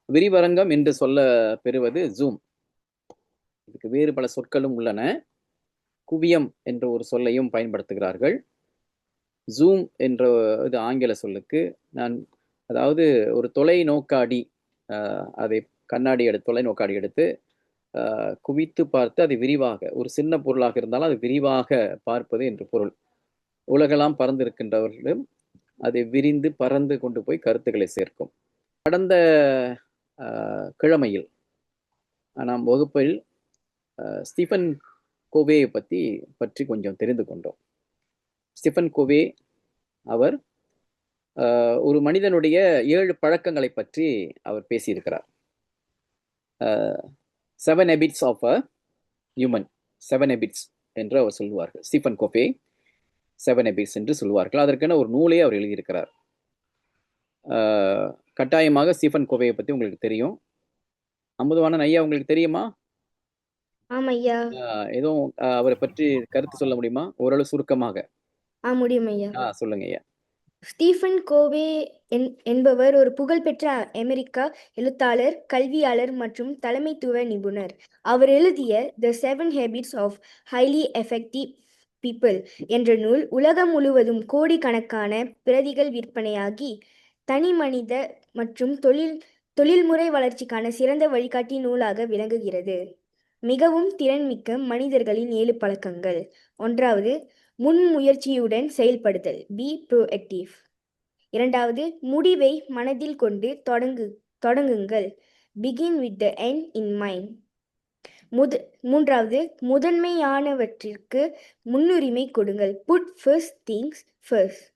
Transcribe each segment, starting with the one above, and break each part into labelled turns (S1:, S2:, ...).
S1: விரிவரங்கம் என்று சொல்ல பெறுவது ஜூம். இதுக்கு வேறு பல சொற்களும் உள்ளன. குவியம் என்ற ஒரு சொல்லையும் பயன்படுத்துகிறார்கள். ஜூம் என்ற இது ஆங்கில சொல்லுக்கு. அதாவது ஒரு தொலைநோக்காடி, அதை கண்ணாடி எடுத்து தொலைநோக்காடி எடுத்து குவித்து பார்த்து அதை விரிவாக, ஒரு சின்ன பொருளாக இருந்தாலும் அது விரிவாக பார்ப்பது என்று பொருள். உலகெல்லாம் பறந்திருக்கின்றவர்களும் அதை விரிந்து பறந்து கொண்டு போய் கருத்துக்களை சேர்க்கும். கடந்த கிழமையில் நாம் வகுப்பில் ஸ்டீஃபன் கோவேயை பற்றி கொஞ்சம் தெரிந்து கொண்டோம். ஸ்டீஃபன் கோவே அவர் ஒரு மனிதனுடைய 7 பழக்கங்களை பற்றி அவர் பேசியிருக்கிறார். 7 habits of a human, 7 habits என்று அவர் சொல்லுவார்கள். ஸ்டீஃபன் கோவே 7 habits என்று சொல்லுவார்கள். அதற்கென ஒரு நூலே அவர் எழுதியிருக்கிறார். கட்டாயமாக ஸ்டீஃபன் கோவேயை பற்றி உங்களுக்கு தெரியும். அமுதவாணன் ஐயா, உங்களுக்கு தெரியுமா? எதுவும் அவரை பற்றி கருத்து சொல்ல முடியுமா, ஓரளவு சுருக்கமாக?
S2: முடியும் ஐயா.
S1: சொல்லுங்க ஐயா.
S2: ஸ்டீஃபன் கோவே என்பவர் ஒரு புகழ்பெற்ற அமெரிக்க எழுத்தாளர், கல்வியாளர் மற்றும் தலைமைத்துவ நிபுணர். அவர் எழுதிய த 7 Habits of Highly Effective People என்ற நூல் உலகம் முழுவதும் கோடிக்கணக்கான பிரதிகள் விற்பனையாகி தனி மனித மற்றும் தொழில்முறை வளர்ச்சிக்கான சிறந்த வழிகாட்டி நூலாக விளங்குகிறது. மிகவும் திறன்மிக்க மனிதர்களின் 7 பழக்கங்கள். 1வது, முன்முயற்சியுடன் செயல்படுதல், பி ப்ரோஆக்டிவ். 2வது, முடிவை மனதில் கொண்டு தொடங்குங்கள், begin with the end in mind. 3வது, முதன்மையானவற்றிற்கு முன்னுரிமை கொடுங்கள், புட் ஃபர்ஸ்ட் திங்ஸ் ஃபர்ஸ்ட்.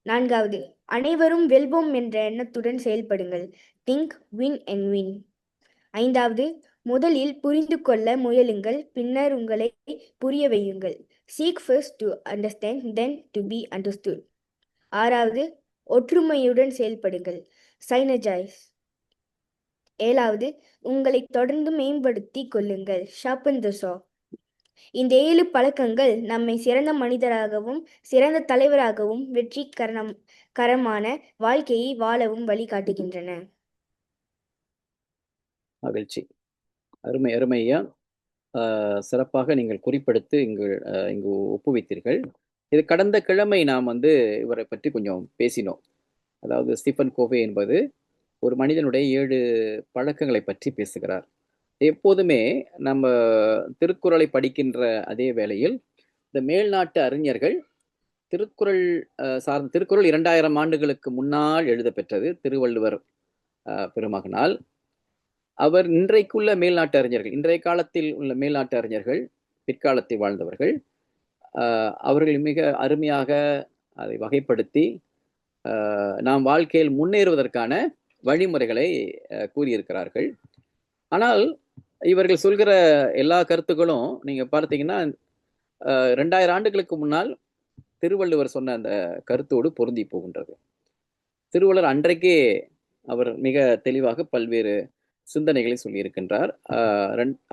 S2: 4வது, அனைவரும் வெல்வோம் என்ற எண்ணத்துடன் செயல்படுங்கள், திங்க் வின் அண்ட் வின். 5வது, முதலில் புரிந்து கொள்ள முயலுங்கள், பின்னர் உங்களை புரிய வையுங்கள், seek first to understand then to be understood. 6வது, ஒற்றுமையுடன் செயல்படுங்கள், சைனர்ஜைஸ். 7வது, உங்களை தொடர்ந்து மேம்படுத்தி கொள்ளுங்கள், ஷார்பன் த சா. இந்த 7 பழக்கங்கள் நம்மை சிறந்த மனிதராகவும் சிறந்த தலைவராகவும் வெற்றிகரமான வாழ்க்கையை வாழவும் வழிகாட்டுகின்றன.
S1: மகிழ்ச்சி. அருமை அருமை ஐயா. சிறப்பாக நீங்கள் குறிப்பெடுத்து இங்கு ஒப்புவித்தீர்கள். இது கடந்த கிழமை நாம் இவரை பற்றி கொஞ்சம் பேசினோம். அதாவது ஸ்டீஃபன் கோவே என்பது ஒரு மனிதனுடைய 7 பழக்கங்களை பற்றி பேசுகிறார். எப்போதுமே நம்ம திருக்குறளை படிக்கின்ற அதே வேளையில் இந்த மேல்நாட்டு அறிஞர்கள் திருக்குறள் 2000 ஆண்டுகளுக்கு முன்னால் எழுத பெற்றது, திருவள்ளுவர் பெருமகனால். அவர் இன்றைக்குள்ள மேல்நாட்டு அறிஞர்கள், இன்றைய காலத்தில் உள்ள மேல்நாட்டு அறிஞர்கள், பிற்காலத்தில் வாழ்ந்தவர்கள், அவர்கள் மிக அருமையாக அதை வகைப்படுத்தி நாம் வாழ்க்கையில் முன்னேறுவதற்கான வழிமுறைகளை கூறியிருக்கிறார்கள். ஆனால் இவர்கள் சொல்கிற எல்லா கருத்துக்களும் நீங்க பார்த்தீங்கன்னா 2000 ஆண்டுகளுக்கு முன்னால் திருவள்ளுவர் சொன்ன அந்த கருத்தோடு பொருந்தி போகின்றது. திருவள்ளுவர் அன்றைக்கே அவர் மிக தெளிவாக பல்வேறு சிந்தனைகளை சொல்லியிருக்கின்றார்.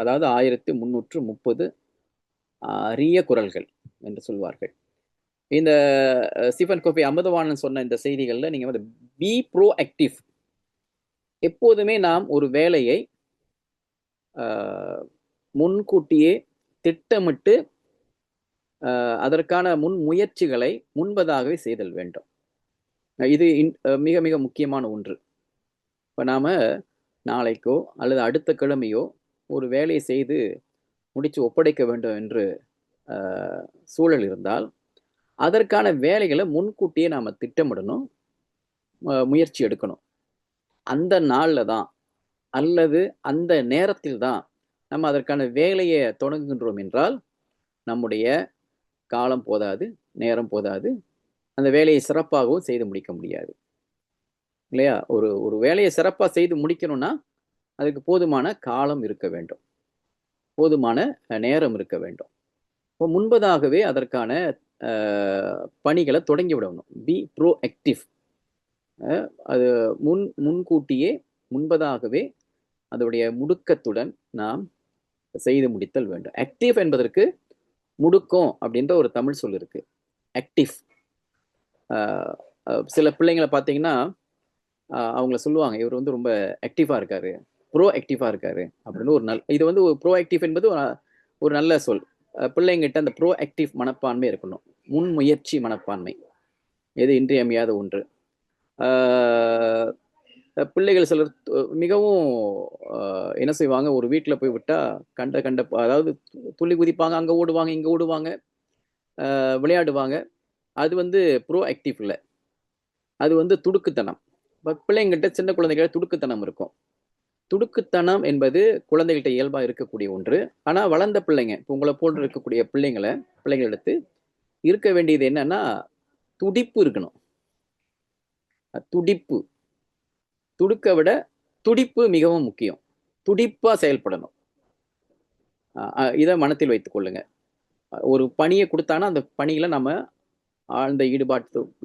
S1: அதாவது 1330 அரிய குறள்கள் என்று சொல்வார்கள். இந்த ஸ்டீஃபன் கோவே அமுதவாணன் சொன்ன இந்த செய்திகளில் நீங்க பி ப்ரோஆக்டிவ், எப்போதுமே நாம் ஒரு வேலையை முன்கூட்டியே திட்டமிட்டு அதற்கான முன் முயற்சிகளை முன்பதாகவே செய்தல் வேண்டும். இது மிக மிக முக்கியமான ஒன்று. இப்போ நாம நாளைக்கோ அல்லது அடுத்த கிழமையோ ஒரு வேலையை செய்து முடித்து ஒப்படைக்க வேண்டும் என்று சூழல் இருந்தால் அதற்கான வேலைகளை முன்கூட்டியே நாம் திட்டமிடணும், முயற்சி எடுக்கணும். அந்த நாளில் தான் அல்லது அந்த நேரத்தில் தான் நம்ம அதற்கான வேலையை தொடங்குகின்றோம் என்றால் நம்முடைய காலம் போதாது, நேரம் போதாது, அந்த வேலையை சிறப்பாகவும் செய்து முடிக்க முடியாது இல்லையா? ஒரு வேலையை சிறப்பாக செய்து முடிக்கணும்னா அதுக்கு போதுமான காலம் இருக்க வேண்டும், போதுமான நேரம் இருக்க வேண்டும். இப்போ முன்பதாகவே அதற்கான பணிகளை தொடங்கி விடணும். B proactive. அது முன்கூட்டியே முன்பதாகவே அதோடைய முடுக்கத்துடன் நாம் செய்து முடித்தல் வேண்டும். ஆக்டிவ் என்பதற்கு முடுக்கம் அப்படின்ற ஒரு தமிழ் சொல் இருக்கு, ஆக்டிவ். சில பிள்ளைங்களை பார்த்தீங்கன்னா அவங்கள சொல்லுவாங்க, இவர் வந்து ரொம்ப ஆக்டிவா இருக்காரு, ப்ரோ ஆக்டிவா இருக்காரு அப்படின்னு. ஒரு இது வந்து ஒரு ப்ரோ ஆக்டிவ் என்பது ஒரு நல்ல சொல். பிள்ளைங்கிட்ட அந்த ப்ரோ ஆக்டிவ் மனப்பான்மை இருக்கணும், முன்முயற்சி மனப்பான்மை, எது இன்றியமையாத ஒன்று. பிள்ளைகள் சிலர் மிகவும் என்ன செய்வாங்க, ஒரு வீட்டில் போய் விட்டா கண்ட கண்ட அதாவது துள்ளி குதிப்பாங்க, அங்கே ஓடுவாங்க இங்கே ஓடுவாங்க, விளையாடுவாங்க. அது வந்து ப்ரோ ஆக்டிவ் இல்லை, அது வந்து துடுக்குத்தனம். பிள்ளைங்கிட்ட சின்ன குழந்தைகள் துடுக்குத்தனம் இருக்கும். துடுக்குத்தனம் என்பது குழந்தைகிட்ட இயல்பா இருக்கக்கூடிய ஒன்று. ஆனா வளர்ந்த பிள்ளைங்க, இப்போ உங்களை போன்று இருக்கக்கூடிய பிள்ளைங்களிடத்து இருக்க வேண்டியது என்னன்னா, துடிப்பு இருக்கணும். துடிப்பு, துடுக்க விட துடிப்பு மிகவும் முக்கியம். துடிப்பா செயல்படணும். இதை மனத்தில் வைத்துக் கொள்ளுங்க. ஒரு பணியை கொடுத்தானா அந்த பணியில நம்ம ஆழ்ந்த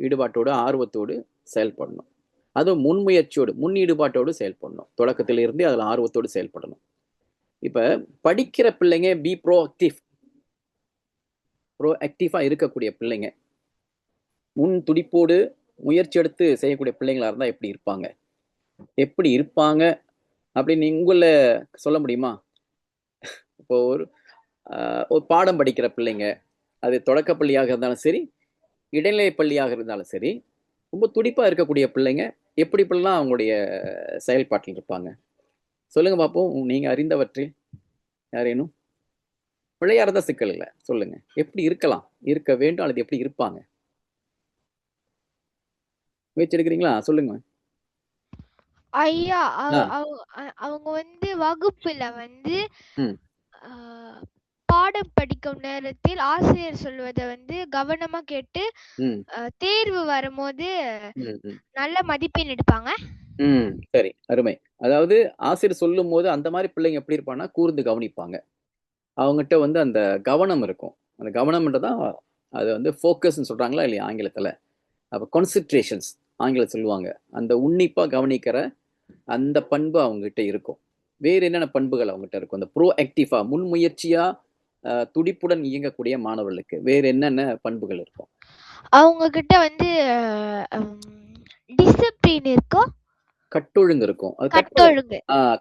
S1: ஈடுபாட்டோடு ஆர்வத்தோடு செயல்படணும். அதுவும் முன்முயற்சியோடு முன் ஈடுபாட்டோடு செயல்படணும். தொடக்கத்தில் இருந்தே அதில் ஆர்வத்தோடு செயல்படணும். இப்ப படிக்கிற பிள்ளைங்க ப்ரோ ஆக்டிவா இருக்கக்கூடிய பிள்ளைங்க, முன் துடிப்போடு முயற்சி எடுத்து செய்யக்கூடிய பிள்ளைங்களா இருந்தா எப்படி இருப்பாங்க அப்படின்னு உங்கள சொல்ல முடியுமா? இப்போ ஒரு பாடம் படிக்கிற பிள்ளைங்க, அது தொடக்க பள்ளியாக இருந்தாலும் சரி, இடைநிலை பள்ளியாக இருந்தாலும் சரி, ரொம்ப துடிப்பா இருக்கக்கூடிய பிள்ளைங்க எப்படிலாம் அவங்களுடைய செயல்பாட்டில் இருப்பாங்க? சொல்லுங்க பார்ப்போம். நீங்க அறிந்தவற்றில் யாரேனும்? விளையாடுறதா சிக்கல் இல்லை, சொல்லுங்க. எப்படி இருக்கலாம், இருக்க வேண்டும், அல்லது எப்படி இருப்பாங்க? முயற்சி எடுக்கிறீங்களா? சொல்லுங்க.
S3: ஐயா, அவங்க வந்து வகுப்புல வந்து பாடம் படிக்கும் நேரத்தில் ஆசிரியர் சொல்வதை வந்து கவனமா கேட்டு தேர்வு வரும்போது நல்ல மதிப்பெண் எடுப்பாங்க.
S1: சரி, அருமை. அதாவது ஆசிரியர் சொல்லும் போது அந்த மாதிரி பிள்ளைங்க எப்படி இருப்பாங்கன்னா, கூர்ந்து கவனிப்பாங்க. அவங்ககிட்ட வந்து அந்த கவனம் இருக்கும். அந்த கவனம்ன்றதான் அது வந்து ஃபோக்கஸ்ன்னு சொல்றாங்களா இல்லையா ஆங்கிலத்துல? அப்ப கான்சென்ட்ரேஷன்ஸ் ஆங்கிலம் சொல்லுவாங்க. அந்த உன்னிப்பா கவனிக்கிற அந்த பண்பு அவங்ககிட்ட இருக்கும். வேறு என்னென்ன பண்புகள் அவங்ககிட்ட இருக்கும்? அந்த ப்ரோ ஆக்டிவா முன்முயற்சியா துடிப்புடன் இயங்கக்கூடிய மாணவர்களுக்கு வேறு என்னென்ன பண்புகள் இருக்கும்?
S3: அவங்க கிட்ட வந்து டிசிப்ளின் இருக்கும்,
S1: கட்டொழுங்கு இருக்கும்.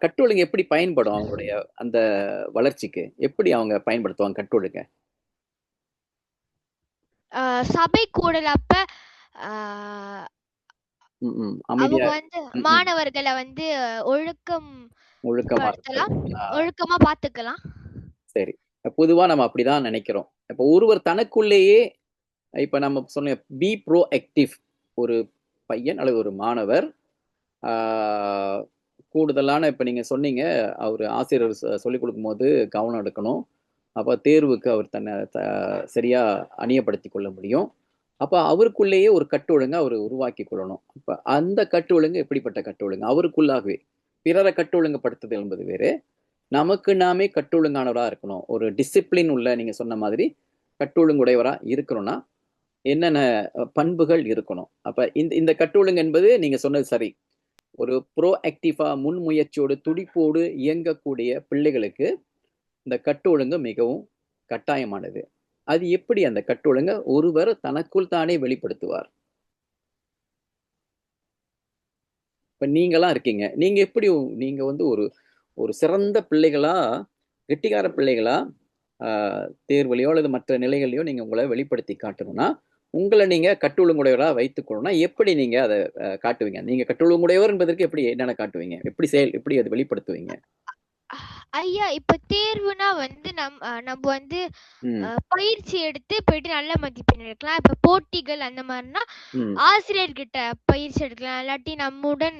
S1: கட்டொழுங்கு எப்படி பயன்படும் அவங்களுடைய அந்த வளர்ச்சிக்கு? எப்படி அவங்க பயன்படுத்துவாங்க கட்டொழுங்க?
S3: சபை கூடல் அப்ப அவங்க வந்து மாணவர்களை வந்து ஒழுக்கமா பாத்துக்கலாம்.
S1: சரி, பொதுவா நம்ம அப்படிதான் நினைக்கிறோம். இப்ப ஒருவர் தனக்குள்ளேயே, இப்ப நம்ம சொன்ன ப்ரோ ஆக்டிவ், ஒரு பையன் அல்லது ஒரு மாணவர் கூடுதலான, இப்ப நீங்க சொன்னீங்க அவர் ஆசிரியர் சொல்லிக் கொடுக்கும் போது கவனம் எடுக்கணும், அப்ப தேர்வுக்கு அவர் தன்னை சரியா அணியப்படுத்திக் கொள்ள முடியும். அப்ப அவருக்குள்ளேயே ஒரு கட்டொழுங்க அவர் உருவாக்கி கொள்ளணும். அப்ப அந்த கட்டொழுங்கு எப்படிப்பட்ட கட்டொழுங்கு? அவருக்குள்ளாகவே. பிறரை கட்டொழுங்குபடுத்துதல் என்பது வேறு, நமக்கு நாமே கட்டொழுங்கானவரா இருக்கணும். ஒரு டிசிப்ளின் உள்ள, நீங்க சொன்ன மாதிரி கட்டொழுங்குடையவரா இருக்கணும்னா என்னென்ன பண்புகள் இருக்கணும்? அப்ப இந்த கட்டொழுங்கு என்பது நீங்க சொன்னது சரி. ஒரு ப்ரோ ஆக்டிவா முன்முயற்சியோடு துடிப்போடு இயங்கக்கூடிய பிள்ளைகளுக்கு இந்த கட்டொழுங்கு மிகவும் கட்டாயமானது. அது எப்படி அந்த கட்டொழுங்க ஒருவர் தனக்குள் தானே வெளிப்படுத்துவார்? இப்ப நீங்களாம் இருக்கீங்க, நீங்க எப்படி நீங்க வந்து ஒரு சிறந்த பிள்ளைகளா, கெட்டிக்கார பிள்ளைகளா தேர்வுலையோ அல்லது மற்ற நிலைகளையோ நீங்க உங்களை வெளிப்படுத்தி காட்டணும்னா, உங்களை நீங்க கட்டொழுங்குடையவரா வைத்துக் கொள்ளணும்னா எப்படி நீங்க அதை காட்டுவீங்க? நீங்க கட்டொழுங்குடையவர் என்பதற்கு எப்படி என்னென்ன காட்டுவீங்க? எப்படி அதை வெளிப்படுத்துவீங்க?
S3: ஐயா, இப்ப தேர்வுனா வந்து நம்ம வந்து பயிற்சி எடுத்து போயிட்டு நல்ல மதிப்பெண் எடுக்கலாம். இப்ப போட்டிகள் அந்த மாதிரினா ஆசிரியர்கிட்ட பயிற்சி எடுக்கலாம், இல்லாட்டி நம்முடன்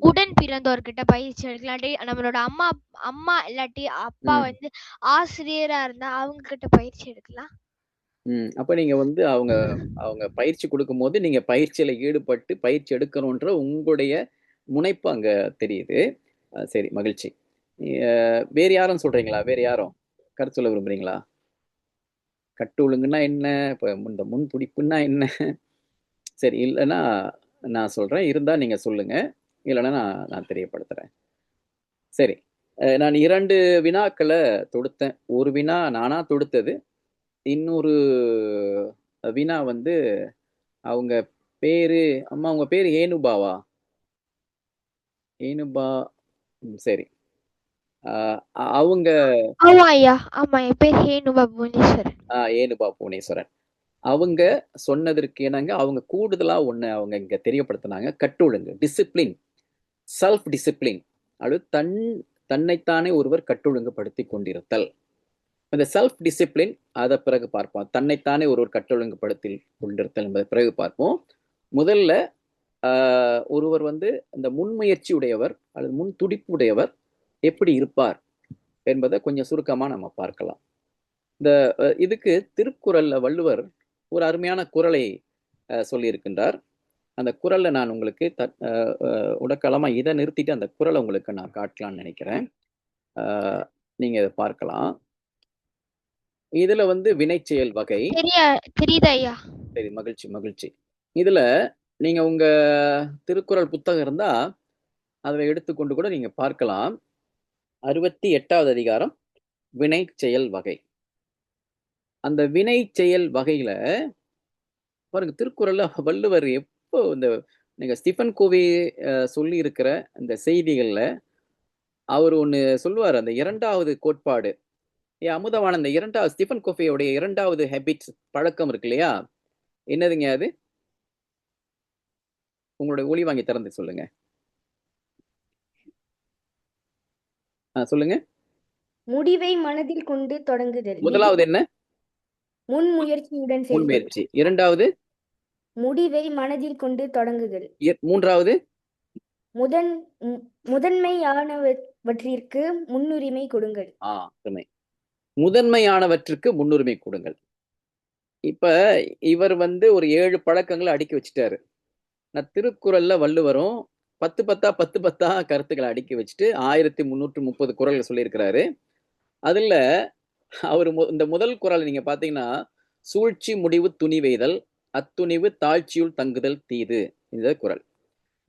S3: உடன் பிறந்தோர்கிட்ட பயிற்சி எடுக்கலாம், இல்லாட்டி நம்மளோட அம்மா இல்லாட்டி அப்பா வந்து ஆசிரியரா இருந்தா அவங்க கிட்ட பயிற்சி எடுக்கலாம்.
S1: அப்ப நீங்க வந்து அவங்க பயிற்சி கொடுக்கும் போது நீங்க பயிற்சியில ஈடுபட்டு பயிற்சி எடுக்கணும்ன்ற உங்களுடைய முனைப்பு அங்க தெரியுது. சரி, மகிழ்ச்சி. வேறு யாரும் சொல்றீங்களா? வேறு யாரும் கருத்து சொல்ல விரும்புறீங்களா? கட்டொழுங்குன்னா என்ன? இப்ப இந்த முன் துடிப்புன்னா என்ன? சரி, இல்லைன்னா நான் சொல்றேன், இருந்தா நீங்க சொல்லுங்க, இல்லைன்னா நான் தெரியப்படுத்துறேன். சரி, நான் 2 வினாக்களை தொடுத்தேன். ஒரு வினா நானா தொடுத்தது, இன்னொரு வினா வந்து அவங்க பேரு, அம்மா உங்க பேரு ஏனுபாவா? ஏனுபா சரி. அவங்க
S3: ஆமா ஐயா, ஆமா, என் பேர் ஹேனுபா புவனேஸ்வரன்.
S1: ஏனுபா புவனேஸ்வரன். அவங்க சொன்னதற்கு இணங்க அவங்க கூடுதலா ஒண்ணு அவங்க இங்க தெரியப்படுத்தினாங்க. கட்டொழுங்கு, டிசிப்ளின், செல்ஃப் டிசிப்ளின். அது தன்னைத்தானே ஒருவர் கட்டொழுங்குபடுத்தி கொண்டிருத்தல். இந்த செல்ஃப் டிசிப்ளின் அதை பிறகு பார்ப்போம். தன்னைத்தானே ஒருவர் கட்டொழுங்குபடுத்தி கொண்டிருத்தல் என்பதை பிறகு பார்ப்போம். முதல்ல ஒருவர் வந்து இந்த முன்முயற்சி உடையவர் அல்லது முன் துடிப்பு உடையவர் எப்படி இருப்பார் என்பதை கொஞ்சம் சுருக்கமா நம்ம பார்க்கலாம். இந்த இதுக்கு திருக்குறள்ல வள்ளுவர் ஒரு அருமையான குறளை சொல்லியிருக்கின்றார். அந்த குறளை நான் உங்களுக்கு உடக்காலமா இதை நிறுத்திட்டு அந்த குறளை உங்களுக்கு நான் காட்டலாம்னு நினைக்கிறேன். நீங்க இதை பார்க்கலாம். இதுல வந்து வினைச்செயல் வகை
S3: தெரியுதா ஐயா?
S1: சரி, மகிழ்ச்சி மகிழ்ச்சி. இதுல நீங்க உங்க திருக்குறள் புத்தகம் இருந்தா அதை எடுத்துக்கொண்டு கூட நீங்க பார்க்கலாம். 68வது அதிகாரம் வினை செயல் வகை. அந்த வினை செயல் வகையில பாருங்க, திருக்குறள்ல வள்ளுவர் எப்போ இந்த நீங்க ஸ்டீஃபன் கோவி சொல்லி இருக்கிற இந்த செய்திகள்ல அவர் ஒண்ணு சொல்லுவார். அந்த 2வது கோட்பாடு அமுதவான இந்த 2வது ஸ்டீஃபன் கோவியோடைய 2வது ஹேபிட்ஸ் பழக்கம் இருக்கு இல்லையா? என்னதுங்க அது? உங்களுடைய ஒளி வாங்கி திறந்து சொல்லுங்க. சொல்லுங்க.
S2: முடிவை மனதில் கொண்டு தொடங்குதல்.
S1: முதலாவது என்ன?
S2: முன்முயற்சியுடன்
S1: முன்முயற்சி. 2வது
S2: முடிவை மனதில் கொண்டு தொடங்குதல்.
S1: 3வது
S2: முதன்மையானவற்றிற்கு முன்னுரிமை கொடுங்கள்.
S1: முதன்மையானவற்றுக்கு முன்னுரிமை கொடுங்கள். இப்ப இவர் வந்து ஒரு 7 பழக்கங்களை அடுக்கி வச்சுட்டாரு. நான் திருக்குறள்ல வள்ளுவரும் 10 கருத்துக்களை அடுக்கி வச்சுட்டு 1330 குறள்கள் சொல்லியிருக்கிறாரு. அதுல அவர் இந்த முதல் குறள் நீங்க பாத்தீங்கன்னா, சூழ்ச்சி முடிவு துணிவெய்தல், அத்துணிவு தாழ்ச்சியுள் தங்குதல் தீது. இந்த குறள்.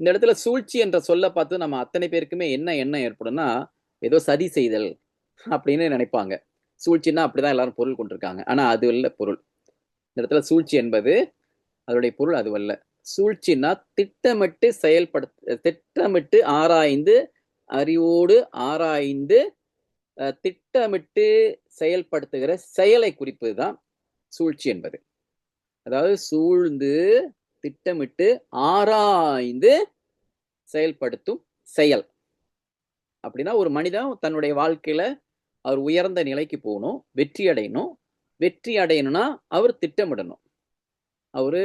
S1: இந்த இடத்துல சூழ்ச்சி என்ற சொல்ல பார்த்து நம்ம அத்தனை பேருக்குமே என்ன எண்ணம் ஏற்படும்னா, ஏதோ சதி செய்தல் அப்படின்னு நினைப்பாங்க. சூழ்ச்சின்னா அப்படிதான் எல்லாரும் பொருள் கொண்டிருக்காங்க. ஆனா அது இல்ல பொருள். இந்த இடத்துல சூழ்ச்சி என்பது அதோடைய பொருள் அதுவல்ல. சூழ்ச்சின்னா திட்டமிட்டு ஆராய்ந்து, அறிவோடு ஆராய்ந்து திட்டமிட்டு செயல்படுத்துகிற செயலை குறிப்பதுதான் சூழ்ச்சி என்பது. அதாவது சூழ்ந்து திட்டமிட்டு ஆராய்ந்து செயல்படுத்தும் செயல். அப்படின்னா ஒரு மனிதன் தன்னுடைய வாழ்க்கையில அவர் உயர்ந்த நிலைக்கு போகணும், வெற்றி அடையணும். வெற்றி அடையணும்னா அவர் திட்டமிடணும். அவரு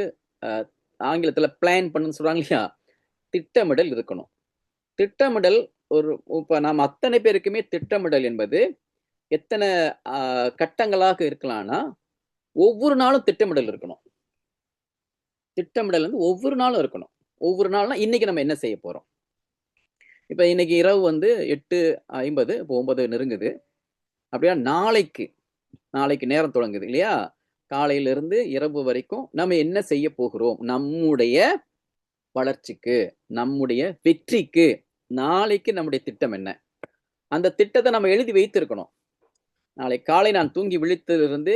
S1: ஆங்கிலத்துல பிளான் பண்ணுன்னு சொல்றாங்க இல்லையா? திட்டமிடல் இருக்கணும். திட்டமிடல் இப்ப நாம் அத்தனை பேருக்குமே திட்டமிடல் என்பது எத்தனை கட்டங்களாக இருக்கலாம்னா, ஒவ்வொரு நாளும் திட்டமிடல் இருக்கணும். திட்டமிடல் வந்து ஒவ்வொரு நாளும் இருக்கணும். ஒவ்வொரு நாள்னா இன்னைக்கு நம்ம என்ன செய்ய போறோம்? இப்ப இன்னைக்கு இரவு வந்து 8:50, இப்போ 9 நெருங்குது. அப்படியா நாளைக்கு நேரம் தொடங்குது இல்லையா? காலையிலிருந்து இரவு வரைக்கும் நம்ம என்ன செய்ய போகிறோம்? நம்முடைய வளர்ச்சிக்கு, நம்முடைய வெற்றிக்கு நாளைக்கு நம்முடைய திட்டம் என்ன? அந்த திட்டத்தை நம்ம எழுதி வைத்திருக்கணும். நாளை காலை நான் தூங்கி விழித்திலிருந்து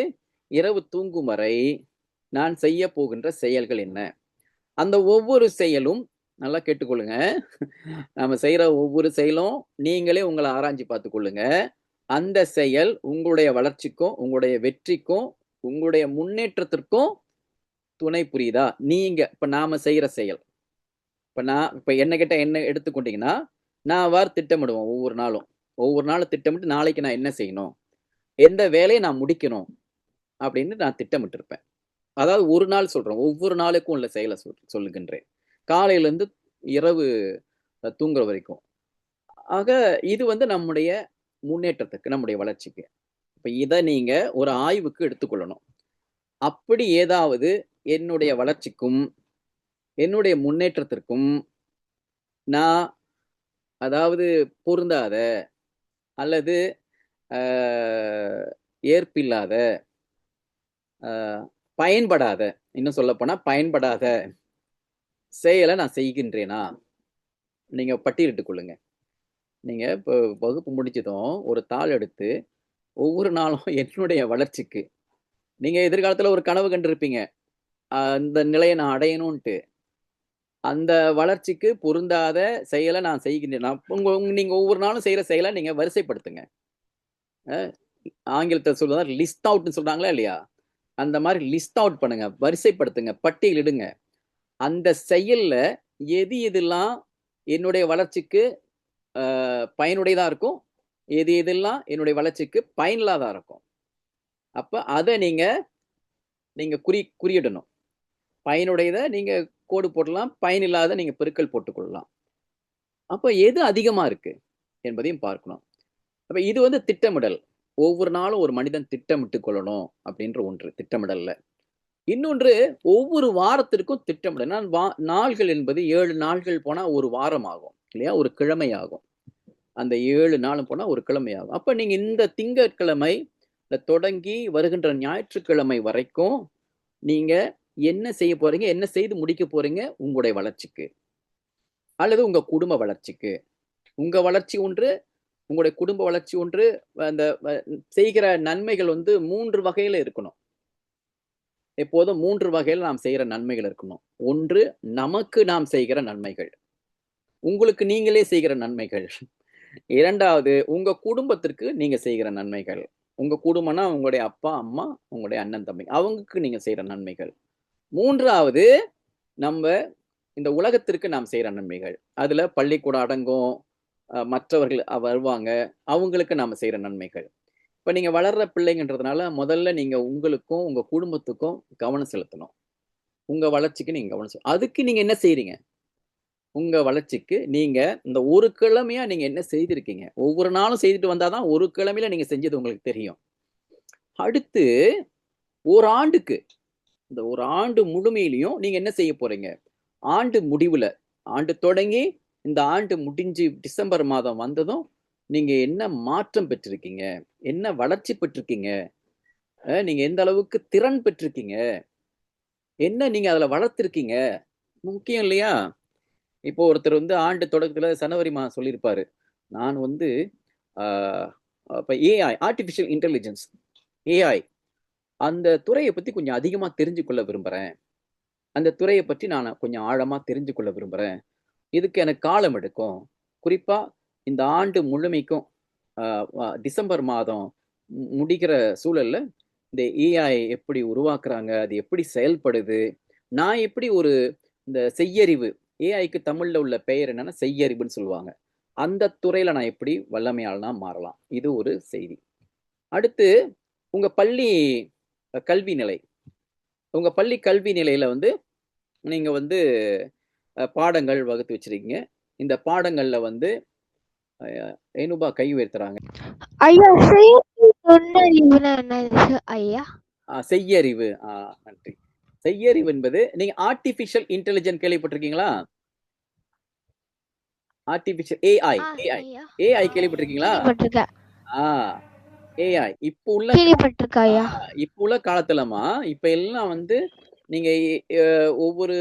S1: இரவு தூங்கும் வரை நான் செய்ய போகின்ற செயல்கள் என்ன? அந்த ஒவ்வொரு செயலும் நல்லா கேட்டுக்கொள்ளுங்க. நம்ம செய்யற ஒவ்வொரு செயலும் நீங்களே உங்களை ஆராய்ச்சி பார்த்துக் கொள்ளுங்க. அந்த செயல் உங்களுடைய வளர்ச்சிக்கும், உங்களுடைய வெற்றிக்கும், உங்களுடைய முன்னேற்றத்திற்கும் துணை புரியுதா? நீங்க இப்ப நாம செய்யற செயல், இப்ப என்ன எடுத்துக்கொண்டீங்கன்னா, நான் அவ்வாறு திட்டமிடுவோம். ஒவ்வொரு நாளும் திட்டமிட்டு நாளைக்கு நான் என்ன செய்யணும், எந்த வேலையை நான் முடிக்கணும் அப்படின்னு நான் திட்டமிட்டு இருப்பேன். அதாவது ஒரு நாள் சொல்றேன், ஒவ்வொரு நாளுக்கும் உள்ள செயலை சொல்லுகின்றேன். காலையில இருந்து இரவு தூங்குற வரைக்கும். ஆக இது வந்து நம்முடைய முன்னேற்றத்துக்கு, நம்முடைய வளர்ச்சிக்கு. இப்ப இதை நீங்க ஒரு ஆய்வுக்கு எடுத்துக்கொள்ளணும். அப்படி ஏதாவது என்னுடைய வளர்ச்சிக்கும் என்னுடைய முன்னேற்றத்திற்கும் நான் அதாவது பொருந்தாத அல்லது ஏற்பில்லாத, பயன்படாத, இன்னும் சொல்ல போனா பயன்படாத செயலை நான் செய்கின்றேனா? நீங்க பட்டியலிட்டுக் கொள்ளுங்க. நீங்க இப்போ வகுப்பு முடிச்சதும் ஒரு தாள் எடுத்து ஒவ்வொரு நாளும் என்னுடைய வளர்ச்சிக்கு, நீங்க எதிர்காலத்துல ஒரு கனவு கண்டிருப்பீங்க, அந்த நிலையை நான் அடையணும்ட்டு. அந்த வளர்ச்சிக்கு பொருந்தாத செயலை நான் செய்கின்றேன். நீங்க ஒவ்வொரு நாளும் செய்யற செயலை நீங்க வரிசைப்படுத்துங்க. ஆங்கிலத்தை சொல்றதா லிஸ்ட் அவுட்னு சொல்றாங்களா இல்லையா, அந்த மாதிரி லிஸ்ட் அவுட் பண்ணுங்க, வரிசைப்படுத்துங்க, பட்டியலிடுங்க. அந்த செயல்ல எது எதெல்லாம் என்னுடைய வளர்ச்சிக்கு பயனுடையதா இருக்கும், எது எதெல்லாம் என்னுடைய வளர்ச்சிக்கு பயனில்லாதா இருக்கும். அப்ப அதை நீங்க குறியிடணும். பயனுடையதை நீங்க கோடு போடலாம், பயனில்லாத நீங்க பெருக்கல் போட்டுக்கொள்ளலாம். அப்ப எது அதிகமா இருக்கு என்பதையும் பார்க்கணும். அப்ப இது வந்து திட்டமிடல். ஒவ்வொரு நாளும் ஒரு மனிதன் திட்டமிட்டு கொள்ளணும் அப்படின்ற ஒன்று திட்டமிடல்ல. இன்னொன்று, ஒவ்வொரு வாரத்திற்கும் திட்டமிடல். நாள்கள் என்பது 7 நாள்கள் போனா ஒரு வாரம் ஆகும் இல்லையா, ஒரு கிழமை ஆகும். அந்த 7 நாளும் போனா ஒரு கிழமை ஆகும். அப்ப நீங்க இந்த திங்கட்கிழமை தொடங்கி வருகின்ற ஞாயிற்றுக்கிழமை வரைக்கும் நீங்க என்ன செய்ய போறீங்க, என்ன செய்து முடிக்க போறீங்க உங்களுடைய வளர்ச்சிக்கு, அல்லது உங்க குடும்ப வளர்ச்சிக்கு. உங்க வளர்ச்சி ஒன்று, உங்களுடைய குடும்ப வளர்ச்சி ஒன்று. அந்த செய்கிற நன்மைகள் வந்து 3 வகையில இருக்கணும். எப்போதும் 3 வகையில நாம் செய்கிற நன்மைகள் இருக்கணும். ஒன்று, நமக்கு நாம் செய்கிற நன்மைகள், உங்களுக்கு நீங்களே செய்கிற நன்மைகள். இரண்டாவது, உங்க குடும்பத்திற்கு நீங்க செய்கிற நன்மைகள். உங்க குடும்பம்னா உங்களுடைய அப்பா அம்மா, உங்களுடைய அண்ணன் தம்பி, அவங்களுக்கு நீங்க செய்யற நன்மைகள். மூன்றாவது, நம்ம இந்த உலகத்திற்கு நாம் செய்யற நன்மைகள். அதுல பள்ளிக்கூடம் அடங்கும், மற்றவர்கள் வருவாங்க, அவங்களுக்கு நாம செய்யற நன்மைகள். இப்ப நீங்க வளர்ற பிள்ளைங்கன்றதுனால முதல்ல நீங்க உங்களுக்கும் உங்க குடும்பத்துக்கும் கவனம் செலுத்தணும். உங்க வளர்ச்சிக்கு நீங்க கவனம் அதுக்கு நீங்க என்ன செய்றீங்க, உங்க வளர்ச்சிக்கு நீங்க இந்த ஒரு கிழமையா நீங்க என்ன செய்திருக்கீங்க, ஒவ்வொரு நாளும் செய்துட்டு வந்தாதான் ஒரு கிழமையில நீங்க செஞ்சது உங்களுக்கு தெரியும். அடுத்து ஒரு ஆண்டுக்கு, இந்த ஒரு ஆண்டு முழுமையிலையும் நீங்க என்ன செய்ய போறீங்க, ஆண்டு முடிவுல, ஆண்டு தொடங்கி இந்த ஆண்டு முடிஞ்சு டிசம்பர் மாதம் வந்ததும் நீங்க என்ன மாற்றம் பெற்றிருக்கீங்க, என்ன வளர்ச்சி பெற்றிருக்கீங்க, நீங்க எந்த அளவுக்கு திறன் பெற்றிருக்கீங்க, என்ன நீங்க அதுல வளர்த்திருக்கீங்க, முக்கியம் இல்லையா? இப்போ ஒருத்தர் வந்து ஆண்டு தொடக்கத்துல ஜனவரி மாதம் சொல்லியிருப்பாரு, நான் வந்து இப்ப ஏஐ, ஆர்டிபிஷியல் இன்டெலிஜென்ஸ், ஏஐ அந்த துறையை பத்தி கொஞ்சம் அதிகமா தெரிஞ்சு கொள்ள விரும்புறேன், அந்த துறையை பற்றி நான் கொஞ்சம் ஆழமா தெரிஞ்சு கொள்ள விரும்புறேன், இதுக்கு எனக்கு காலம் எடுக்கும், குறிப்பா இந்த ஆண்டு முழுமைக்கும் டிசம்பர் மாதம் முடிக்கிற சூழல்ல இந்த ஏஐ எப்படி உருவாக்குறாங்க, அது எப்படி செயல்படுது, நான் எப்படி ஒரு இந்த செய்யறிவு, ஏஐக்கு தமிழ்ல உள்ள பெயர் என்னன்னா செய்யறிவுன்னு சொல்லுவாங்க, அந்த துறையில நான் எப்படி வல்லமையாளனா மாறலாம், இது ஒரு செய்தி. அடுத்து உங்க பள்ளி கல்வி நிலை, உங்க பள்ளி கல்வி நிலையில வந்து நீங்க வந்து பாடங்கள் வகுத்து வச்சிருக்கீங்க. இந்த பாடங்கள்ல வந்து ஏனுபா கை உயர்த்துறாங்க.
S3: ஐயா, நுண்ணறிவுனா என்னது ஐயா?
S1: செய்யறிவு. நன்றி. செய்யறிவு என்பது, நீங்க ஆர்டிபிஷியல் இன்டெலிஜென்ஸ் கேள்விப்பட்டிருக்கீங்களா? ஆர்டிபிஷியல் ஏஐ, ஏஐ கேள்விப்பட்டிருக்கீங்களா? ஏஐ இப்போ உள்ள காலத்துலமா, இப்ப எல்லாம் வந்து நீங்க ஒவ்வொரு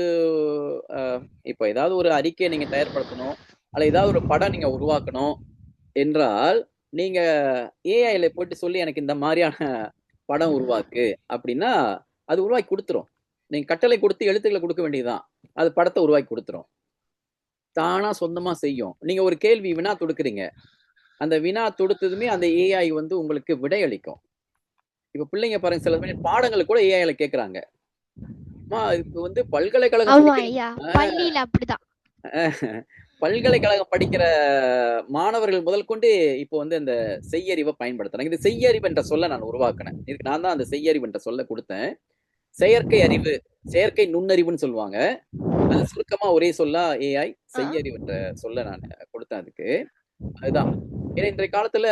S1: இப்ப ஏதாவது ஒரு அறிக்கையை நீங்க தயார்படுத்தணும், அல்ல ஏதாவது ஒரு படம் நீங்க உருவாக்கணும் என்றால், நீங்க ஏஐல போட்டு சொல்லி எனக்கு இந்த மாதிரியான படம் உருவாக்கு அப்படின்னா அது உருவாக்கி கொடுத்துரும். நீங்க கட்டளை கொடுத்து எழுத்துக்களை கொடுக்க வேண்டியதுதான், அது படத்தை உருவாக்கி கொடுத்துரும், தானா சொந்தமா செய்யும். நீங்க ஒரு கேள்வி வினா தொடுக்குறீங்க, அந்த வினா தொடுத்ததுமே அந்த ஏஐ வந்து உங்களுக்கு விடை அளிக்கும். இப்ப பிள்ளைங்க பாருங்க, சில பேர் பாடங்களை கூட ஏஐல கேக்குறாங்க. இப்ப வந்து பல்கலைக்கழகம் பல்கலைக்கழகம் படிக்கிற மாணவர்கள் முதல் கொண்டு இப்போ வந்து அந்த செய்யறிவை பயன்படுத்துறாங்க. இந்த செய்யறிவு என்ற சொல்ல நான் உருவாக்கினேன், இதுக்கு நான் தான் அந்த செய்யறிவு என்ற சொல்ல கொடுத்தேன். செயற்கை அறிவு, செயற்கை நுண்ணறிவுன்னு சொல்லுவாங்க, அது சுருக்கமா ஒரே சொல்லா ஏஐ செய்யறிவு என்ற சொல்ல நான் கொடுத்தேன் அதுக்கு. அதுதான் ஏன்னா இன்றைய காலத்துல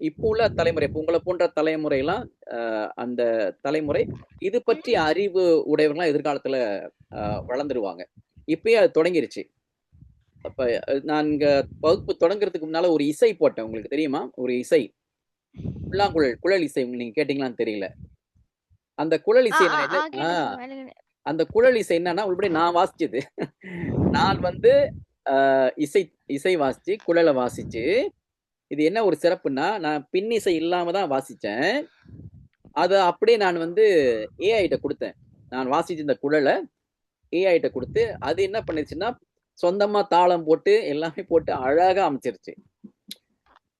S1: இப்போ உள்ள தலைமுறை, உங்களை போன்ற தலைமுறை எல்லாம் அந்த தலைமுறை இது பற்றி அறிவு உடையவர்களாம் எதிர்காலத்துல வளர்ந்துருவாங்க. இப்பயே அது தொடங்கிருச்சு. அப்ப நான் இங்க வகுப்பு தொடங்குறதுக்கு முன்னால ஒரு இசை போட்டேன், உங்களுக்கு தெரியுமா? ஒரு இசை, புல்லாங்குழல், குழல் இசை, நீங்க கேட்டீங்களான்னு தெரியல. அந்த குழல் இசை அந்த குழல் இசை என்னன்னா, உள்படி நான் வாசிச்சது. நான் வந்து இசை வாசிச்சு, குழலை வாசிச்சு, இது என்ன ஒரு சிறப்புன்னா, நான் பின்னிசை இல்லாம தான் வாசிச்சேன். அதை அப்படியே நான் வந்து ஏஐ கிட்ட கொடுத்தேன். நான் வாசிச்ச இந்த குழலை ஏஐட்ட கொடுத்து அது என்ன பண்ணிருச்சுன்னா சொந்தமா தாளம் போட்டு எல்லாமே போட்டு அழகா அமைச்சிருச்சு.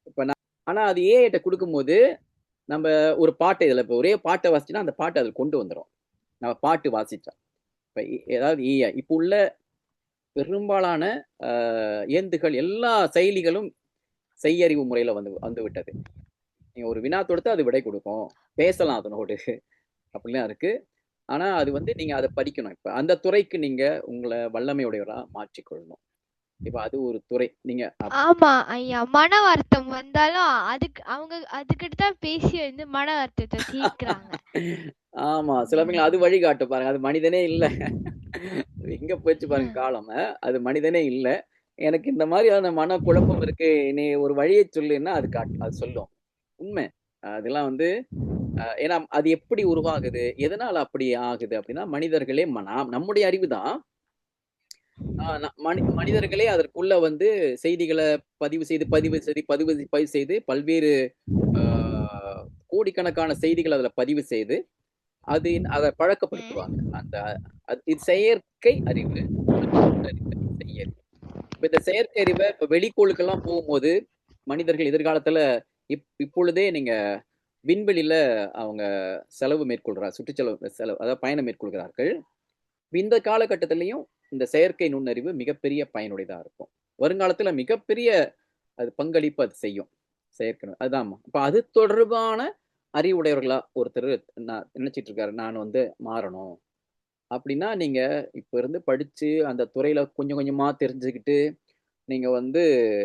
S1: இப்ப ஆனா அது ஏஐட்ட கொடுக்கும்போது நம்ம ஒரு பாட்டு இதுல இப்போ ஒரே பாட்டை வாசிச்சுன்னா அந்த பாட்டு அதில் கொண்டு வந்துடும். நம்ம பாட்டு வாசிச்சா இப்போ ஏதாவது ஏஐ இப்போ உள்ள பெரும்பாலான ஏந்துகள் எல்லா செயலிகளும் செய்யறிவு முறையில வந்து விட்டது. நீங்க ஒரு வினா தொடுத்து அது விடை கொடுக்கும், பேசலாம் அதனோடு அப்படிலாம் இருக்கு. ஆனா அது நீங்க அதை படிக்கணும். இப்ப அந்த துறைக்கு நீங்க உங்களை வல்லமையுடையவரா மாற்றிக்கொள்ளணும். இப்ப அது ஒரு துறை. நீங்க
S3: ஆமா ஐயா, மன வருத்தம் வந்தாலும் அவங்க அதுக்கிட்ட தான் பேசி மன வருத்தத்தை தீர்க்கிறாங்க.
S1: ஆமா, சில பேர் அது வழிகாட்டு பாருங்க. அது மனிதனே இல்ல. எங்க போயிடுச்சு பாருங்க காலம். அது மனிதனே இல்ல. எனக்கு இந்த மாதிரியான மன குழப்பம் இருக்கு, நீ ஒரு வழியை சொல்லுன்னா அது சொல்லும். உண்மை. அதெல்லாம் ஏன்னா அது எப்படி உருவாகுது, எதனால அப்படி ஆகுது அப்படின்னா மனிதர்களே நம்முடைய அறிவு தான். மனிதர்களே அதற்குள்ள செய்திகளை பதிவு செய்து பல்வேறு கோடிக்கணக்கான செய்திகள் அதுல பதிவு செய்து அதை பழக்கப்படுத்துவாங்க. இது செயற்கை அறிவு. இந்த செயற்கை அறிவை இப்ப வெளிக்கோளுக்கெல்லாம் போகும்போது மனிதர்கள் எதிர்காலத்துல இப்பொழுதே நீங்க விண்வெளியில அவங்க செலவு மேற்கொள்கிறார், செலவு அதாவது பயணம் மேற்கொள்கிறார்கள். இந்த காலகட்டத்திலையும் இந்த செயற்கை நுண்ணறிவு மிகப்பெரிய பயனுடையதா இருக்கும். வருங்காலத்துல மிகப்பெரிய அது பங்களிப்பு அது செய்யும். செயற்கை அதுதான். அப்ப அது தொடர்பான அறிவுடையவர்களா ஒருத்தர் நினைச்சிட்டு இருக்காரு, நான் மாறணும் அப்படின்னா நீங்க இப்ப இருந்து படிச்சு அந்த துறையில கொஞ்சம் கொஞ்சமா தெரிஞ்சுக்கிட்டு நீங்க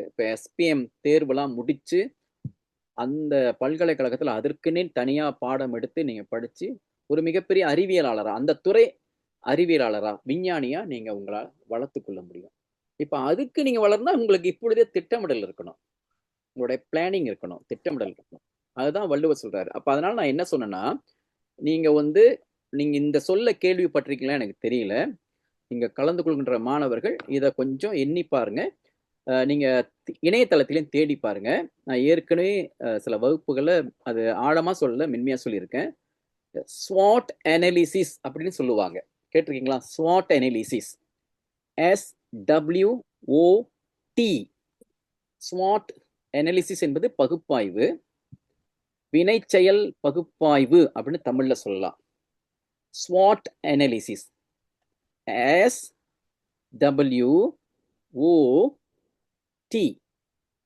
S1: இப்ப எஸ்பிஎம் தேர்வெல்லாம் முடிச்சு அந்த பல்கலைக்கழகத்துல அதற்குன்னே தனியா பாடம் எடுத்து நீங்க படிச்சு ஒரு மிகப்பெரிய அறிவியலாளரா, அந்த துறை அறிவியலாளரா, விஞ்ஞானியா நீங்க உங்களால் வளர்த்து கொள்ள முடியும். இப்ப அதுக்கு நீங்க வளர்ந்தா உங்களுக்கு இப்பொழுதே திட்டமிடல் இருக்கணும், உங்களுடைய பிளானிங் இருக்கணும், திட்டமிடல் இருக்கணும். அதுதான் வள்ளுவர் சொல்றாரு. அப்ப அதனால நான் என்ன சொன்னேன்னா, நீங்க நீங்க இந்த சொல்ல கேள்விப்பட்டிருக்கீங்களா எனக்கு தெரியல. நீங்க கலந்து கொள்கின்ற மாணவர்கள் இதை கொஞ்சம் எண்ணி பாருங்க. நீங்க இணையதளத்திலையும் தேடி பாருங்க. நான் ஏற்கனவே சில வகுப்புகளை அது ஆழமா சொல்ல மென்மையா சொல்லியிருக்கேன். SWOT அனாலிசிஸ் அப்படின்னு சொல்லுவாங்க, கேட்டிருக்கீங்களா? SWOT analysis, SWOT. SWOT analysis என்பது பகுப்பாய்வு, வினை செயல் பகுப்பாய்வு அப்படின்னு தமிழ்ல சொல்லலாம். SWOT அனாலிசிஸ், SWOT,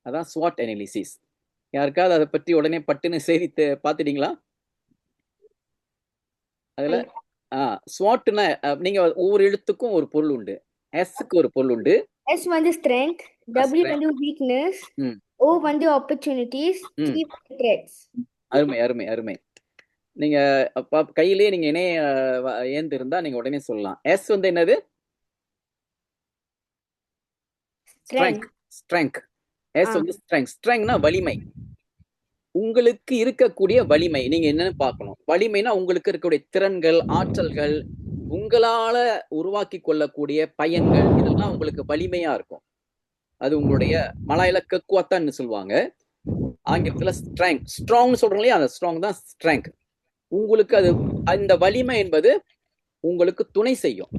S1: அதான் SWOT அனாலிசிஸ். யாருக்காவது அதை பற்றி உடனே பட்டுன்னு செய்தி பார்த்துட்டீங்களா? அதுல ஸ்வாட்னா நீங்க ஒவ்வொரு எழுத்துக்கும் ஒரு பொருள் உண்டு. எஸ்க்கு ஒரு பொருள் உண்டு.
S2: S strength, W weakness, O opportunities, T threats.
S1: அருமை அருமை அருமை. நீங்க கையிலேயே நீங்க இணைய ஏந்து இருந்தா நீங்க உடனே சொல்லலாம். எஸ் என்னது? ஸ்ட்ரெங்த். ஸ்ட்ரெங்த். Yes strength. ஸ்ட்ரெங்த்னா வலிமை. உங்களுக்கு இருக்கக்கூடிய வலிமை நீங்க என்னன்னு பார்க்கணும். வலிமைனா உங்களுக்கு இருக்கக்கூடிய திறன்கள், ஆற்றல்கள், உங்களால உருவாக்கி கொள்ளக்கூடிய பயன்கள், இதெல்லாம் உங்களுக்கு வலிமையா இருக்கும். அது உங்களுடைய மலையாள கக்குவத்தான்னு சொல்லுவாங்க, ஆங்கிலத்துல ஸ்ட்ரெங். ஸ்ட்ராங் சொல்றோம் இல்லையா, அந்த ஸ்ட்ராங் தான் ஸ்ட்ரெங்க். உங்களுக்கு அது அந்த வலிமை என்பது உங்களுக்கு துணை செய்யும்.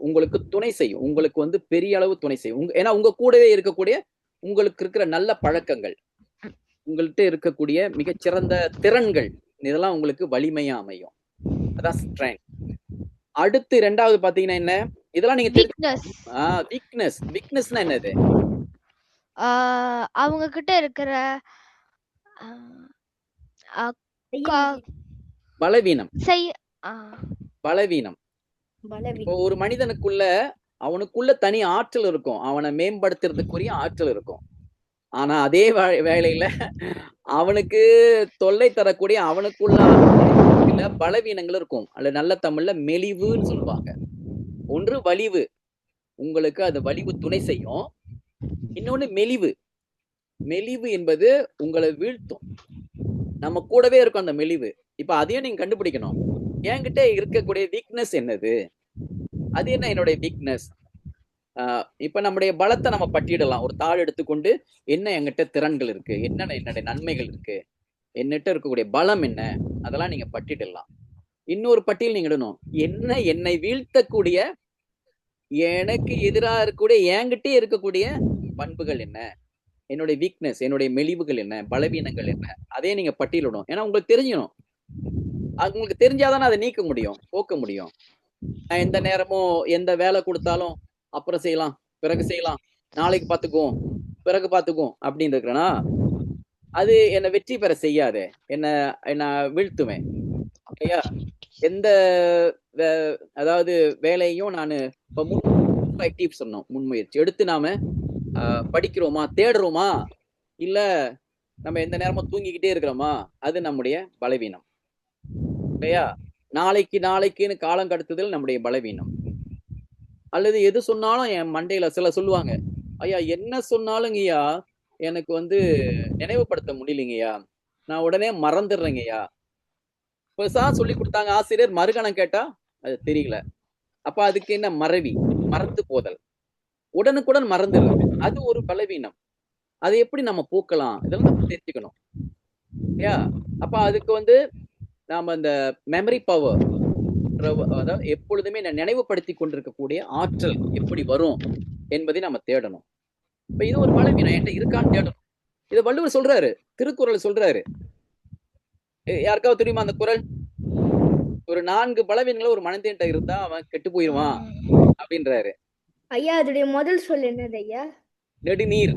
S1: உங்களுக்கு பெரிய அளவு துணை செய்யும். ஏன்னா உங்க கூடவே இருக்கக்கூடிய உங்களுக்கு இருக்கிற நல்ல பழக்கங்கள், உங்கள்கிட்ட இருக்கக்கூடிய மிகச்சிறந்த திறன்கள், இதெல்லாம் உங்களுக்கு வலிமையா அமையும். அதான் ஸ்ட்ரெங்க். அடுத்து இரண்டாவது பாத்தீங்கன்னா என்ன? இதெல்லாம் நீங்க வீக்னஸ். வீக்னஸ்னா என்னது?
S3: அவங்க கிட்ட இருக்கிற
S1: பலவீனம். பலவீனம். ஒரு மனிதனுக்குள்ள அவனுக்குள்ள தனி ஆற்றல் இருக்கும், அவனை மேம்படுத்துறதுக்குரிய ஆற்றல் இருக்கும். ஆனா அதே வேளையில அவனுக்கு தொல்லை தரக்கூடிய அவனுக்குள்ள பலவீனங்கள் இருக்கும். அல்ல நல்ல தமிழ்ல மெலிவுன்னு சொல்லுவாங்க. ஒன்று வலிவு, உங்களுக்கு அது வலிவு துணை செய்யும். இன்னொன்னு மெலிவு. மெலிவு என்பது உங்களை வீழ்த்தும். நம்ம கூடவே இருக்கும் அந்த மெலிவு. இப்ப அதையும் நீங்க கண்டுபிடிக்கணும். என்கிட்ட இருக்கக்கூடிய வீக்னஸ் என்னது, அது என்ன என்னுடைய வீக்னஸ். இப்ப நம்முடைய பலத்தை நம்ம பட்டியலிடலாம். ஒரு தாள் எடுத்துக்கொண்டு என்ன என்கிட்ட திறன்கள் இருக்கு, என்னுடைய நன்மைகள் இருக்கு, என்னிட்ட இருக்கக்கூடிய பலம் என்ன, அதெல்லாம் நீங்க பட்டியலிடலாம். இன்னொரு பட்டியல் நீங்க இடணும், என்ன என்னை வீழ்த்தக்கூடிய எனக்கு எதிராக இருக்கக்கூடிய என்கிட்டே இருக்கக்கூடிய பண்புகள் என்ன, என்னுடைய வீக்னஸ், என்னுடைய மெலிவுகள் என்ன, பலவீனங்கள் என்ன, அதே நீங்க பட்டியலிடணும். ஏன்னா உங்களுக்கு தெரிஞ்சிடும். உங்களுக்கு தெரிஞ்சாதானே அதை நீக்க முடியும், போக்க முடியும். நான் எந்த நேரமும் எந்த வேலை கொடுத்தாலும் அப்புறம் செய்யலாம், பிறகு செய்யலாம், நாளைக்கு பார்த்துக்குவோம், பிறகு பார்த்துக்குவோம் அப்படின்னு இருக்கிறேன்னா அது என்னை வெற்றி பெற செய்யாது, என்ன வீழ்த்துவேன் இல்லையா? எந்த அதாவது வேலையும் நான் இப்போ சொன்னோம், முன்முயற்சி எடுத்து நாம படிக்கிறோமா, தேடுறோமா, இல்ல நம்ம எந்த நேரமும் தூங்கிக்கிட்டே இருக்கிறோமா, அது நம்முடைய பலவீனம் இல்லையா? நாளைக்குன்னு காலம் கடத்துதல் நம்முடைய பலவீனம். அல்லது எது சொன்னாலும் என் மண்டையில சில சொல்லுவாங்க, ஐயா என்ன சொன்னாலுங்கய்யா எனக்கு நினைவுபடுத்த முடியலைங்கய்யா, நான் உடனே மறந்துடுறேங்கய்யா. பெருசா சொல்லி கொடுத்தாங்க ஆசிரியர், மறுகணம் கேட்டா அது தெரியல. அப்ப அதுக்கு என்ன? மறந்து போதல், உடனுக்குடன் மறந்துடுறது. அது ஒரு பலவீனம். அதை எப்படி நம்ம போக்கலாம், இதெல்லாம் நம்ம தெரிஞ்சுக்கணும் இல்லையா? அப்ப அதுக்கு நாம இந்த மெமரி பவர், அதாவது எப்பொழுதுமே நினைவுபடுத்தி கொண்டிருக்கக்கூடிய ஆற்றல் எப்படி வரும் என்பதை நம்ம தேடணும். இப்ப இது ஒரு பலவீனம் என்கிட்ட இருக்கான்னு தேடணும். இதை வள்ளுவர் சொல்றாரு, திருக்குறள் சொல்றாரு. யாருக்காவது தெரியுமா அந்த குறள்? ஒரு 4 பலவீனங்கள் ஒரு மனிதன்கிட்ட இருந்தா அவன் கெட்டு போயிருவான் அப்படின்றாரு.
S2: ஐயா அதோடைய முதல் சொல் என்னது ஐயா?
S1: நெடுநீர்.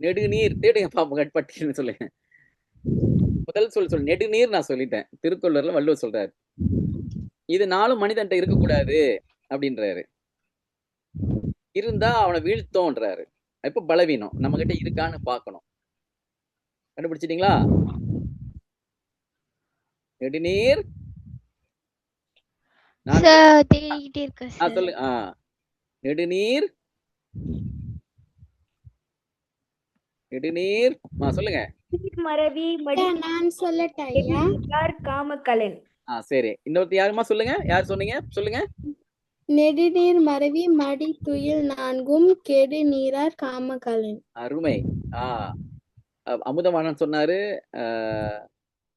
S1: நெடுநீர் தேடுங்க பாப்போம், பட்டியல்னு சொல்லுங்க. முதல் சொல் நெடுநீர். நான் சொல்லிட்டேன், திருக்குறள்ல வள்ளுவர் சொல்றாரு. இது 4 மனிதன்ட்ட இருக்கக்கூடாது அப்படின்றாரு. இருந்தா அவனை வீழ்த்தோன்றாரு. இப்ப பலவீனம் நம்ம கிட்ட இருக்கான்னு பாக்கணும். கண்டுபிடிச்சிட்டீங்களா? நெடுநீர். சொல்லு. நெடுநீர். நெடுநீர் சொல்லுங்க.
S2: மறவி
S4: நான் சொல்லட்டேன்.
S2: காமக்கலன்.
S1: சரி, இன்னொருத்தி யாருமா சொல்லுங்க. யார் சொன்னீங்க? சொல்லுங்க.
S4: நெடுநீர் மறவி மடி துயில் நான்கும் கெடு நீரார் காமக்கலன்.
S1: அருமை. அமுதவாணன் சொன்னாரு,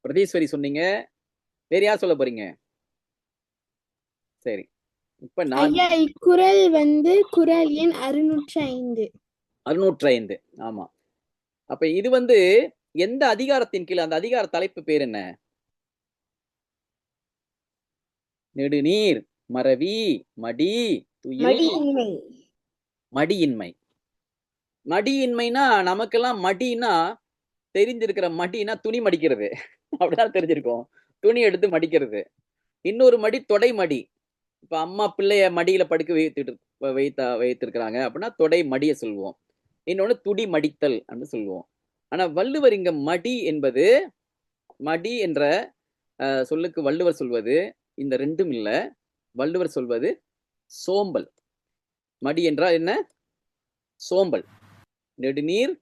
S1: பிரதீஸ்வரி சொன்னீங்க. வேற யார் சொல்ல போறீங்க? சரி, இப்ப நான்
S4: இக்குறள் குறள் எண் 605.
S1: 605. ஆமா. அப்ப இது எந்த அதிகாரத்தின் கீழ்? அந்த அதிகார தலைப்பு பேர் என்ன? நெடுநீர் மறவி மடி துயில். மடியின்மை. மடியின்மைனா நமக்கெல்லாம் மடினா தெரிஞ்சிருக்கிற, மடினா துணி மடிக்கிறது அப்படிதான் தெரிஞ்சிருக்கோம், துணி எடுத்து மடிக்கிறது. இன்னொரு மடி தொடை மடி. இப்ப அம்மா பிள்ளைய மடியில படுக்க வைத்திருக்கிறாங்க அப்படின்னா தொடை மடிய சொல்லுவோம். இன்னொன்னு துடி மடித்தல் அப்படின்னு சொல்லுவோம். ஆனா வள்ளுவர் இங்க மடி என்ற சொல்லுக்கு வள்ளுவர் சொல்வது இந்த ரெண்டும் இல்ல. வள்ளுவர் சொல்வது சோம்பல். மடி என்றால் என்ன? சோம்பல். நெடுநீர்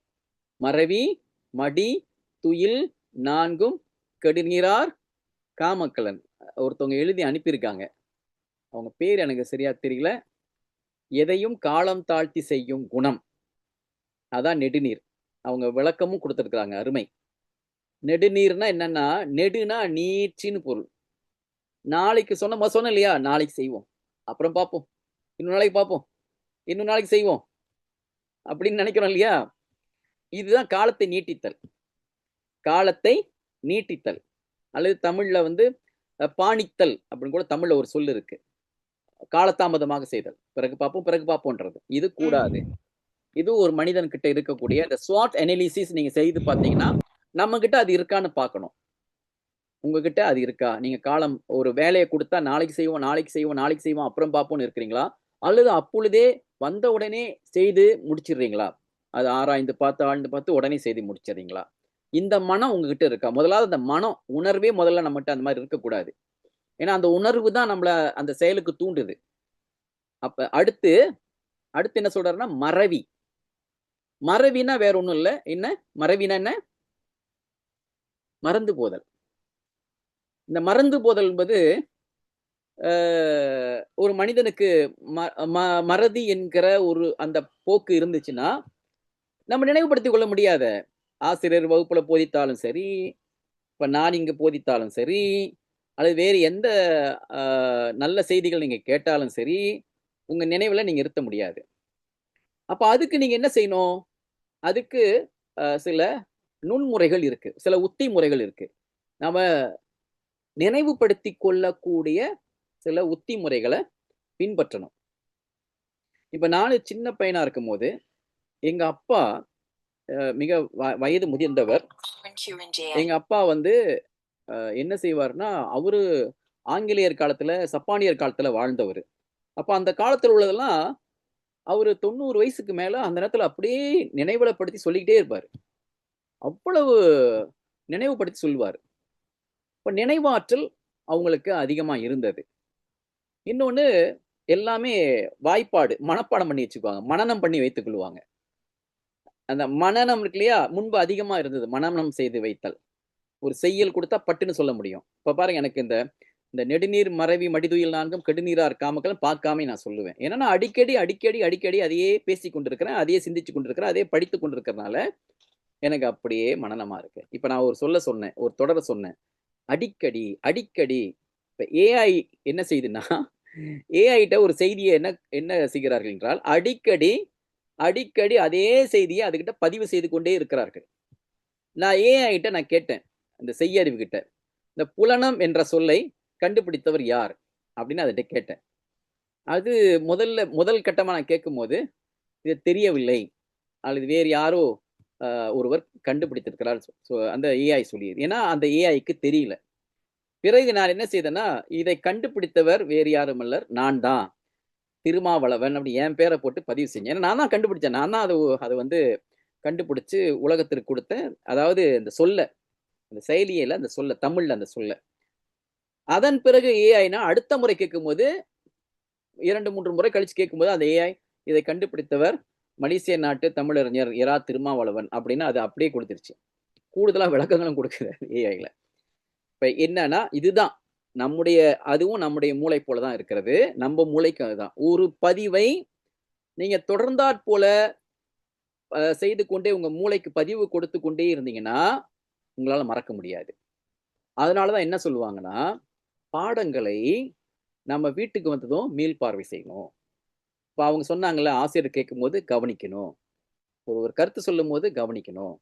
S1: மறவி மடி துயில் நான்கும் கெடுநீரார் காமக்கலன். ஒருத்தவங்க எழுதி அனுப்பியிருக்காங்க, அவங்க பேர் எனக்கு சரியா தெரியல. எதையும் காலம் தாழ்த்தி செய்யும் குணம், அதான் நெடுநீர். அவங்க விளக்கமும் கொடுத்திருக்கிறாங்க, அருமை. நெடுநீர்னா என்னன்னா, நெடுனா நீட்சின்னு பொருள். நாளைக்கு சொன்ன இல்லையா, நாளைக்கு செய்வோம், அப்புறம் பார்ப்போம், இன்னொரு நாளைக்கு பார்ப்போம், இன்னொரு நாளைக்கு செய்வோம் அப்படின்னு நினைக்கிறோம் இல்லையா? இதுதான் காலத்தை நீட்டித்தல். காலத்தை நீட்டித்தல் அல்லது தமிழ்ல பாணித்தல் அப்படின்னு கூட தமிழ்ல ஒரு சொல் இருக்கு. காலதாமதமாக செய்தல், பிறகு பார்ப்போம்ன்றது இது கூடாது. இது ஒரு மனிதன் கிட்ட இருக்கக்கூடிய இந்த SWOT அனாலிசிஸ் நீங்க செய்து பார்த்தீங்கன்னா நம்ம கிட்ட அது இருக்கான்னு பார்க்கணும். உங்ககிட்ட அது இருக்கா? நீங்க காலம் ஒரு வேலையை கொடுத்தா நாளைக்கு செய்வோம் அப்புறம் பார்ப்போம்னு இருக்கிறீங்களா, அல்லது அப்பொழுதே வந்த உடனே செய்து முடிச்சிடுறீங்களா? அது ஆழ்ந்து பார்த்து உடனே செய்து முடிச்சிடுறீங்களா? இந்த மனம் உங்ககிட்ட இருக்கா? முதலாவது அந்த மனம் உணர்வே முதல்ல நம்மகிட்ட அந்த மாதிரி இருக்கக்கூடாது. ஏன்னா அந்த உணர்வு தான் நம்மள அந்த செயலுக்கு தூண்டுது. அப்ப அடுத்து என்ன சொல்றாருன்னா, மறவினா வேற ஒண்ணும் இல்ல. என்ன மறவினா? என்ன? மறந்து போதல். இந்த மறந்து போதல் என்பது ஒரு மனிதனுக்கு மறதி என்கிற ஒரு அந்த போக்கு இருந்துச்சுன்னா நம்ம நினைவுபடுத்திக் கொள்ள முடியாத. ஆசிரியர் வகுப்புல போதித்தாலும் சரி, இப்ப நான் இங்க போதித்தாலும் சரி, அல்லது வேறு எந்த நல்ல செய்திகள் நீங்க கேட்டாலும் சரி, உங்க நினைவுல நீங்க இருத்த முடியாது. அப்ப அதுக்கு நீங்க என்ன செய்யணும்? அதுக்கு சில நுண்முறைகள் இருக்கு. சில உத்தி முறைகள் இருக்கு. நாம நினைவுபடுத்திக் கொள்ளக்கூடிய சில உத்தி முறைகள பின்பற்றணும். இப்ப நானு சின்ன பையனா இருக்கும்போது, எங்க அப்பா மிக வயது முதிர்ந்தவர். எங்க அப்பா வந்து என்ன செய்வார்ன்னா, அவரு ஆங்கிலேயர் காலத்துல, சப்பானியர் காலத்துல வாழ்ந்தவரு. அப்ப அந்த காலத்துல உள்ளதெல்லாம் அவரு 90 வயசுக்கு மேல அந்த நேரத்துல அப்படியே நினைவுலப்படுத்தி சொல்லிக்கிட்டே இருப்பாரு. அவ்வளவு நினைவுபடுத்தி சொல்லுவாரு. இப்ப நினைவாற்றல் அவங்களுக்கு அதிகமா இருந்தது. இன்னொன்னு எல்லாமே வாய்ப்பாடு, மனப்பாடம் பண்ணி வச்சுக்குவாங்க. மனனம் பண்ணி வைத்துக் கொள்வாங்க. அந்த மனனம் இருக்கு இல்லையா? முன்பு அதிகமா இருந்தது. மனனம் செய்து வைத்தல். ஒரு செய்யுள் குடுத்தா பட்டுன்னு சொல்ல முடியும். இப்ப பாருங்க எனக்கு இந்த நெடுநீர் மறவி மடிதுயில் நான்கும் கெடுநீரார் காமக்கலம் பார்க்காம நான் சொல்லுவேன். ஏன்னா நான் அடிக்கடி அதையே பேசிக் கொண்டிருக்கிறேன். அதையே சிந்திச்சுக் கொண்டிருக்கிறேன். அதையே படித்துக் கொண்டிருக்கிறதுனால எனக்கு அப்படியே மனனமா இருக்கு. இப்ப நான் ஒரு சொல்ல சொன்னேன். ஒரு தொடர சொன்னேன். அடிக்கடி. இப்ப ஏஐ என்ன செய்யுதுன்னா, ஏஐட்ட ஒரு செய்தியை என்ன செய்கிறார்கள் என்றால், அடிக்கடி அதே செய்தியை அதுகிட்ட பதிவு செய்து கொண்டே இருக்கிறார்கள். நான் ஏஐட்ட நான் கேட்டேன். இந்த செய்யறிவு கிட்ட. இந்த புலனம் என்ற சொல்லை கண்டுபிடித்தவர் யார்? அப்படின்னு அதுகிட்ட கேட்டேன். அது முதல் கட்டமா நான் கேட்கும்போது, இது தெரியவில்லை. அல்லது வேறு யாரோ ஒருவர் கண்டுபிடித்திருக்கிறார். அந்த ஏஐ சொல்லியது. ஏன்னா அந்த ஏஐக்கு தெரியல. பிறகு நான் என்ன செய்தேன்னா, இதை கண்டுபிடித்தவர் வேறு யாரும் அல்லர், நான் தான். திருமாவளவன் அப்படி என் பேரை போட்டு பதிவு செஞ்சேன். ஏன்னா நான் தான் கண்டுபிடிச்சேன். நான் தான் அது வந்து கண்டுபிடிச்சு உலகத்திற்கு கொடுத்தேன். அதாவது இந்த அந்த செயலியில அந்த தமிழ்ல அந்த சொல்ல. அதன் பிறகு ஏஐனா அடுத்த முறை கேட்கும்போது 2-3 முறை கழிச்சு கேட்கும்போது அந்த ஏஐ இதை கண்டுபிடித்தவர் மலேசிய நாட்டு தமிழறிஞர் இரா திருமாவளவன் அப்படின்னு அது அப்படியே கொடுத்துருச்சு. கூடுதலா விளக்கங்களும் கொடுக்குது ஏஐல. இப்ப என்னன்னா இதுதான் அதுவும் நம்முடைய மூளை போலதான் இருக்கிறது. நம்ம மூளைக்கு அதுதான். ஒரு பதிவை நீங்க தொடர்ந்தாற் போல செய்து கொண்டே உங்க மூளைக்கு பதிவு கொடுத்து கொண்டே இருந்தீங்கன்னா உங்களால மறக்க முடியாது. அதனாலதான் என்ன சொல்லுவாங்கன்னா, பாடங்களை நம்ம வீட்டுக்கு வந்ததும் மீள்பார்வை செய்யணும். இப்ப அவங்க சொன்னாங்கல்ல, ஆசிரியர் கேட்கும்போது கவனிக்கணும். ஒரு கருத்து சொல்லும் போது கவனிக்கணும்.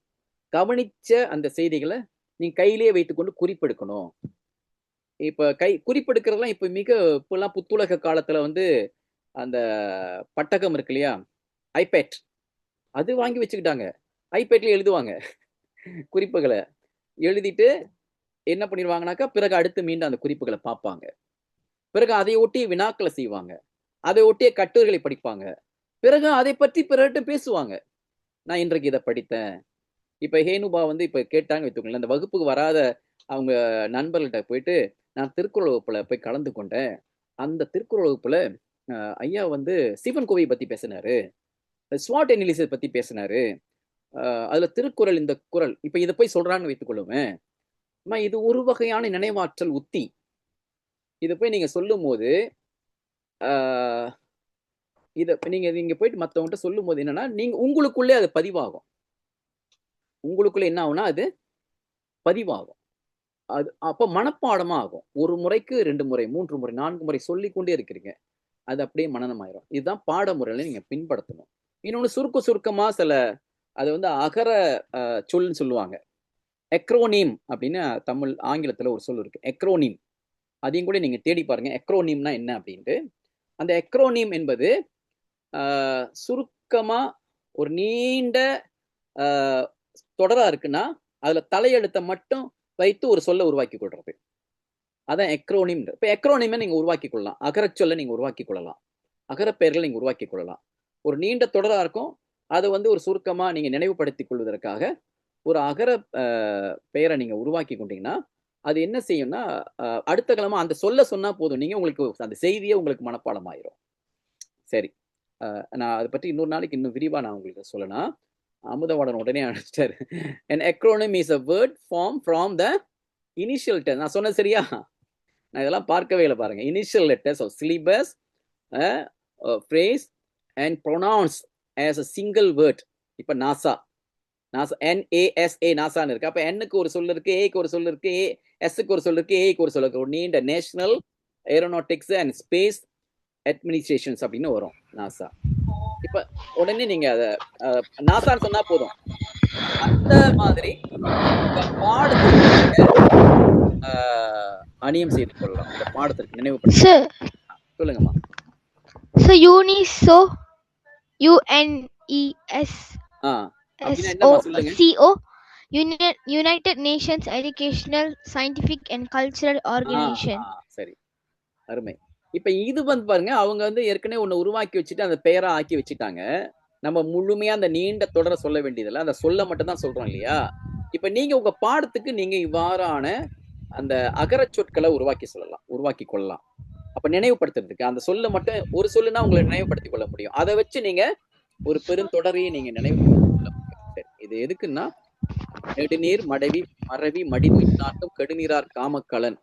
S1: கவனிச்ச அந்த செய்திகளை நீங்க கையிலேயே வைத்துக்கொண்டு குறிப்பெடுக்கணும். இப்ப குறிப்பெடுக்கிறதெல்லாம் இப்பெல்லாம் புத்துலக காலத்துல வந்து அந்த பட்டகம் இருக்கு இல்லையா, ஐபேட் அது வாங்கி வச்சுக்கிட்டாங்க. ஐபேட்ல எழுதுவாங்க குறிப்புகளை. எழுதிட்டு என்ன பண்ணிடுவாங்கனாக்கா, பிறகு அடுத்து மீண்டும் அந்த குறிப்புகளை பார்ப்பாங்க. பிறகு அதை ஒட்டிய வினாக்களை செய்வாங்க. அதை ஒட்டிய கட்டுரைகளை படிப்பாங்க. பிறகு அதை பற்றி பிறர்கிட்ட பேசுவாங்க. நான் இன்றைக்கு இதை படித்தேன். இப்ப ஹேனுபா வந்து இப்ப கேட்டாங்க வைத்துக்கோங்களேன், அந்த வகுப்புக்கு வராத அவங்க நண்பர்கள்ட்ட போயிட்டு, நான் திருக்குறள் வகுப்புல போய் கலந்து கொண்டேன். அந்த திருக்குறள் வகுப்புல ஐயா வந்து ஸ்டீஃபன் கோவை பத்தி பேசினாரு, ஸ்வாட் அனாலிசிஸ் பத்தி பேசினாரு. அதுல திருக்குறள் இந்த குறள் இப்ப இதை போய் சொல்றான்னு வைத்துக் கொள்ளுவேன். இது ஒரு வகையான நினைவாற்றல் உத்தி. இதை போய் நீங்க சொல்லும் போது இதை நீங்க போயிட்டு மற்றவங்ககிட்ட சொல்லும் போது என்னன்னா, நீங்க உங்களுக்குள்ளே அது பதிவாகும். உங்களுக்குள்ள என்ன ஆகும்னா அது பதிவாகும். அது அப்ப மனப்பாடமா ஆகும். 1 முறைக்கு 2 முறை, 3 முறை, 4 முறை சொல்லிக்கொண்டே இருக்கிறீங்க. அது அப்படியே மனனமாயிரும். இதுதான் பாடமுறையில நீங்க பின்படுத்தணும். இன்னொன்னு சுருக்கமா அது வந்து அகர சொல்லுன்னு சொல்லுவாங்க. எக்ரோனிம் அப்படின்னு ஆங்கிலத்துல ஒரு சொல் இருக்கு. எக்ரோனிம். அதையும் கூட நீங்க தேடி பாருங்க. எக்ரோனிம்னா என்ன அப்படின்ட்டு. அந்த எக்ரோனிம் என்பது சுருக்கமா ஒரு நீண்ட தொடரா இருக்குன்னா அதுல தலையெழுத்தை மட்டும் வைத்து ஒரு சொல்ல உருவாக்கி கொள்றது. அதான் எக்ரோனிம். இப்ப எக்ரோனிமை நீங்க உருவாக்கி கொள்ளலாம். அகரச்சொல்லை நீங்க உருவாக்கி கொள்ளலாம். அகரப்பெயர்களை நீங்க உருவாக்கி கொள்ளலாம். ஒரு நீண்ட தொடரா இருக்கும். அதை வந்து ஒரு சுருக்கமா நீங்க நினைவுபடுத்திக் கொள்வதற்காக ஒரு அகர பெயரை நீங்க உருவாக்கி கொண்டீங்கன்னா அது என்ன செய்யும்னா, அடுத்த கிழமை அந்த சொல்ல சொன்னா போதும், நீங்க உங்களுக்கு அந்த செய்தியே உங்களுக்கு மனப்பாடம் ஆயிரும். சரி, நான் அதை பற்றி இன்னொரு நாளைக்கு இன்னும் விரிவா நான் உங்களுக்கு சொல்லலாம். அமுதவாடன் உடனே அனுப்பிச்சிட்டாரு. An acronym is a word formed from the initial letters. நான் சொன்னது சரியா? நான் இதெல்லாம் பார்க்கவே இல்லை பாருங்க. Initial letters of syllabus, phrase and pronounced as a single word. இப்ப நாசா நாசா, NASA நாசான்னு இருக்கு. அப்ப Nக்கு ஒரு சொல் இருக்கு, Aக்கு ஒரு சொல் இருக்கு, Sக்கு ஒரு சொல் இருக்கு, Aக்கு ஒரு சொல் இருக்கு. ஒரு நீண்ட national aeronautics and space administrations அப்படின்னு வரும் நாசா. இப்ப உடனே நீங்க அத நாசான்னு சொன்னா போதும். அந்த மாதிரி உங்க பாடத்திற்கு அணியம் செய்து கொள்ளலாம். இந்த பாடத்திற்கு நினைவுபடுத்த. சொல்லுங்கம்மா.
S3: So UNISO, UNESCO, United Nations Educational, Scientific and Cultural Organization.
S1: சரி, அருமை. இப்ப இது பாருங்க, அவங்க ஏற்கனவே ஒண்ணு உருவாக்கி வச்சுட்டு அந்த பெயரா ஆக்கி வச்சுட்டாங்க. நம்ம முழுமையா அந்த நீண்ட தொடரை சொல்ல வேண்டியதில்லை, அந்த சொல்ல மட்டும் தான் சொல்றோம் இல்லையா? இப்ப நீங்க உங்க பாடத்துக்கு நீங்க இவ்வாறான அந்த அகர சொற்களை உருவாக்கி கொள்ளலாம். அப்ப நினைவுபடுத்துறதுக்கு அந்த சொல்ல மட்டும், ஒரு சொல்லுனா உங்களை நினைவுபடுத்திக் கொள்ள முடியும். அதை வச்சு நீங்க ஒரு பெருந்தொடரையை நீங்க நினைவுபடுத்திக் கொள்ள முடியும். இது எதுக்குன்னா, நெடுநீர் மறவி மடிதுயில் நாட்டும் கெடுநீரார் காமக்கலன்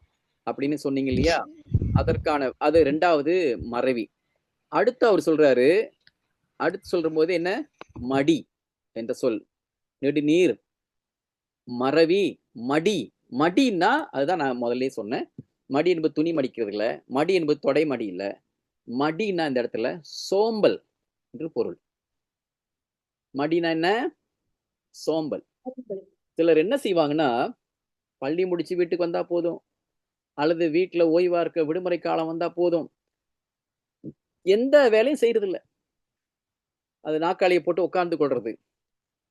S1: அப்படின்னு சொன்னீங்க இல்லையா? அதற்கான அது 2வது மறவி. அடுத்து அவர் சொல்றாரு, அடுத்து சொல்ற போது என்ன, மடி என்ற சொல். நெடுநீர் மறவி மடின்னா அதுதான் நான் முதல்ல சொன்னேன். மடி என்பது துணி மடிக்கிறது இல்ல, மடி என்பது தொடை மடி இல்ல. மடின்னா இந்த இடத்துல சோம்பல் என்று பொருள். மடினா என்ன? சோம்பல். சிலர் என்ன செய்வாங்கன்னா, பள்ளி முடிச்சு வீட்டுக்கு வந்தா போதும், அல்லது வீட்டுல ஓய்வா இருக்க விடுமுறை காலம் வந்தா போதும், எந்த வேலையும் செய்யறது இல்ல. அது நாக்காளியை போட்டு உட்கார்ந்து கொள்றது.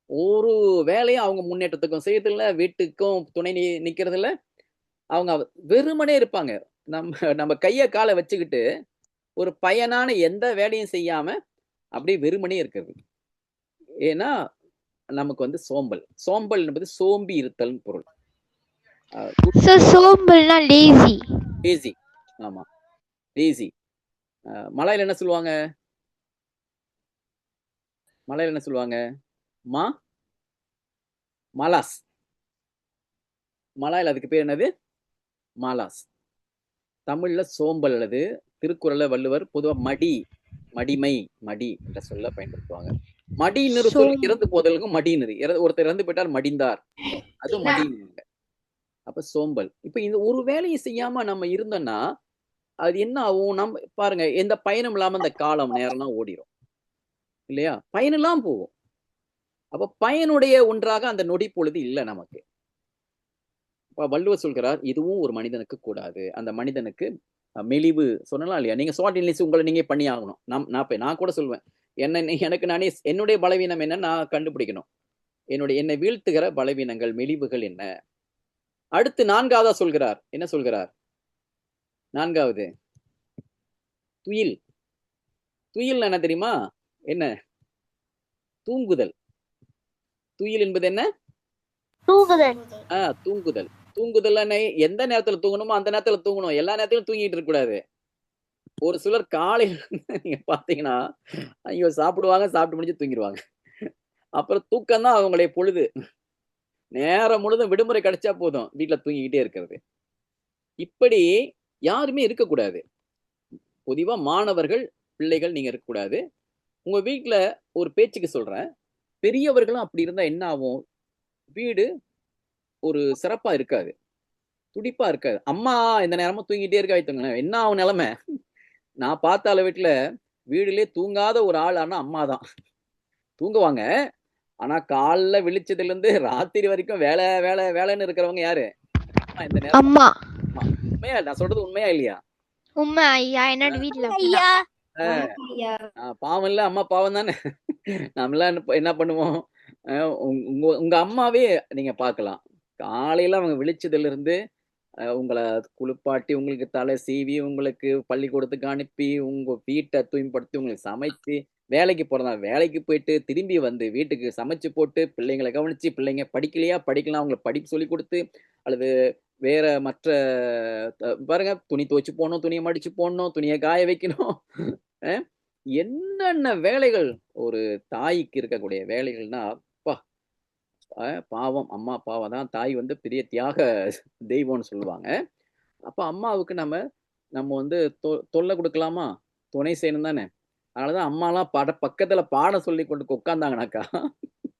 S1: ஒரு வேலையும் அவங்க முன்னேற்றத்துக்கும் செய்யறது இல்ல, வீட்டுக்கும் துணை நிக்கிறது இல்ல. அவங்க வெறுமனே இருப்பாங்க. நம்ம கைய காலை வச்சுக்கிட்டு ஒரு பயனான எந்த வேலையும் செய்யாம அப்படியே வெறுமனே இருக்கிறது. ஏன்னா நமக்கு சோம்பல் என்பது சோம்பி இருத்தல் பொருள்.
S3: சோம்பல்னா லேசி.
S1: ஆமா, லேசி. மலையில என்ன சொல்லுவாங்க? மலாஸ். மலாயில அதுக்கு பேர் என்னது? மாலாஸ். தமிழ்ல சோம்பல். அல்லது திருக்குறள்ல வள்ளுவர் பொதுவா மடிமை என்ற சொல்ல பயன்படுத்துவாங்க. மடின்னு சொல் இறந்து போதலுக்கும் மடின்னு, ஒருத்தர் இறந்து போயிட்டால் மடிந்தார், அது மடின்னு. அப்ப சோம்பல். இப்ப இந்த ஒரு வேலையை செய்யாம நம்ம இருந்தோம்னா அது என்ன ஆகும்? நம்ம பாருங்க, எந்த பயனும் இல்லாம அந்த காலம் நேரம்லாம் ஓடிடும் இல்லையா? பயனெல்லாம் போகும். அப்ப பயனுடைய ஒன்றாக அந்த நொடி பொழுது இல்லை நமக்கு. வள்ளுவர் சொல்கிறார், இதுவும் ஒரு மனிதனுக்கு கூடாது. அந்த மனிதனுக்கு மெலிவு சொல்லலாம் இல்லையா? நீங்க ஷார்ட் இன்லிஸ்ட் உங்களை நீங்க பண்ணி ஆகணும். நான் கூட சொல்வேன், எனக்கு நானே என்னுடைய பலவீனம் என்ன நான் கண்டுபிடிக்கணும். என்னை வீழ்த்துகிற பலவீனங்கள், மெலிவுகள் என்ன? அடுத்து 4வதா சொல்கிறார். என்ன சொல்கிறார்? 4வது துயில். துயில் என்ன தெரியுமா? என்ன? தூங்குதல். துயில் என்பது என்ன? தூங்குதல். தூங்குதல் எந்த நேரத்துல தூங்கணுமோ அந்த நேரத்துல தூங்கணும். எல்லா நேரத்திலும் தூங்கிட்டு இருக்க கூடாது. ஒரு சிலர் காலையில நீங்க பாத்தீங்கன்னா, ஐயோ சாப்பிடுவாங்க, சாப்பிட்டு முடிஞ்சு தூங்கிடுவாங்க. அப்புறம் தூக்கம் தான் அவங்களுடைய பொழுது. நேரம் முழுதும் விடுமுறை கிடைச்சா போதும் வீட்டுல தூங்கிக்கிட்டே இருக்கிறது. இப்படி யாருமே இருக்கக்கூடாது. பொதுவா மாணவர்கள், பிள்ளைகள் நீங்க இருக்கக்கூடாது. உங்க வீட்டுல ஒரு பேச்சுக்கு சொல்றேன், பெரியவர்களும் அப்படி இருந்தா என்ன ஆகும்? வீடு ஒரு சிறப்பா இருக்காது, துடிப்பா இருக்காது. அம்மா இந்த நேரமும் தூங்கிட்டே இருக்க வைத்தவங்க என்ன ஆகும் நிலைமை? நான் பார்த்தால வீட்டுல வீடுலயே தூங்காத ஒரு ஆள் ஆனா அம்மா தான். தூங்குவாங்க, ஆனா காலைல விழிச்சதுல இருந்து ராத்திரி வரைக்கும் வேலை வேலை வேலைன்னு இருக்கிறவங்க யாரு? இந்த நேரம்
S3: அம்மா.
S1: உண்மையா? நான் சொல்றது உண்மையா இல்லையா?
S3: உண்மை ஐயா. என்னோட வீட்டுல
S1: பாவம் இல்ல, அம்மா பாவம் தானே. நம்மளாம் என்ன பண்ணுவோம்? உங்க அம்மாவே நீங்க பார்க்கலாம், காலையில அவங்க விழிச்சதுல இருந்து உங்களை குளிப்பாட்டி, உங்களுக்கு தலை சீவி, உங்களுக்கு பள்ளிக்கூடத்துக்கு அனுப்பி, உங்க வீட்டை தூய்மைப்படுத்தி, உங்களுக்கு சமைச்சு, வேலைக்கு போறதா வேலைக்கு போயிட்டு திரும்பி வந்து வீட்டுக்கு சமைச்சு போட்டு, பிள்ளைங்களை கவனிச்சு, பிள்ளைங்க படிக்கலாம் அவங்களுக்கு படிப்பு சொல்லி கொடுத்து, அல்லது வேற மற்ற பாருங்க, துணி துவைச்சு போடணும், துணியை மடிச்சு போடணும், துணியை காய வைக்கணும், என்னென்ன வேலைகள் ஒரு தாய்க்கு இருக்கக்கூடிய வேலைகள்னா, பாவம். அம்மா பாவம் தான். தாய் பெரிய தியாக தெய்வம்னு சொல்லுவாங்க. அப்ப அம்மாவுக்கு நம்ம தொல்லை கொடுக்கலாமா? துணை செய்யணும் தானே. அதனாலதான் அம்மாலாம் பக்கத்துல பாடம் சொல்லி கொண்டு உட்கார்ந்தாங்கனாக்கா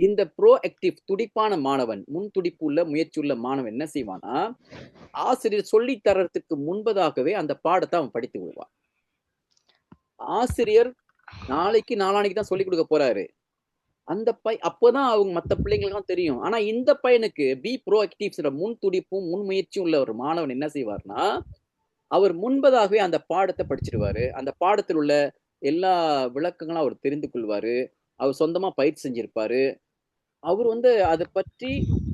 S1: இந்த ப்ரோஆக்டிவ் துடிப்பான மாணவன், முன் துடிப்பு உள்ள முயற்சி உள்ள மாணவன் என்ன செய்வானா, ஆசிரியர் சொல்லி தரத்துக்கு முன்பதாகவே அந்த பாடத்தை அவன் படித்து விடுவான். ஆசிரியர் நாளைக்கு நாளானைக்கு தான் சொல்லிக் கொடுக்க போறாரு. அந்த அப்பதான் அவங்க மற்ற பிள்ளைங்களுக்கும் தெரியும். ஆனா இந்த பையனுக்கு பி ப்ரோஆக்டிவ்ஸ் முன் துடிப்பும் முன் முயற்சியும் உள்ள ஒரு மாணவன் என்ன செய்வார்னா, அவர் முன்பதாகவே அந்த பாடத்தை படிச்சிருவாரு. அந்த பாடத்தில் உள்ள எல்லா விளக்கங்களும் அவர் தெரிந்து கொள்வாரு. அவர் சொந்தமா பயிற்சி செஞ்சிருப்பாரு. அவர் வந்து அதை பற்றி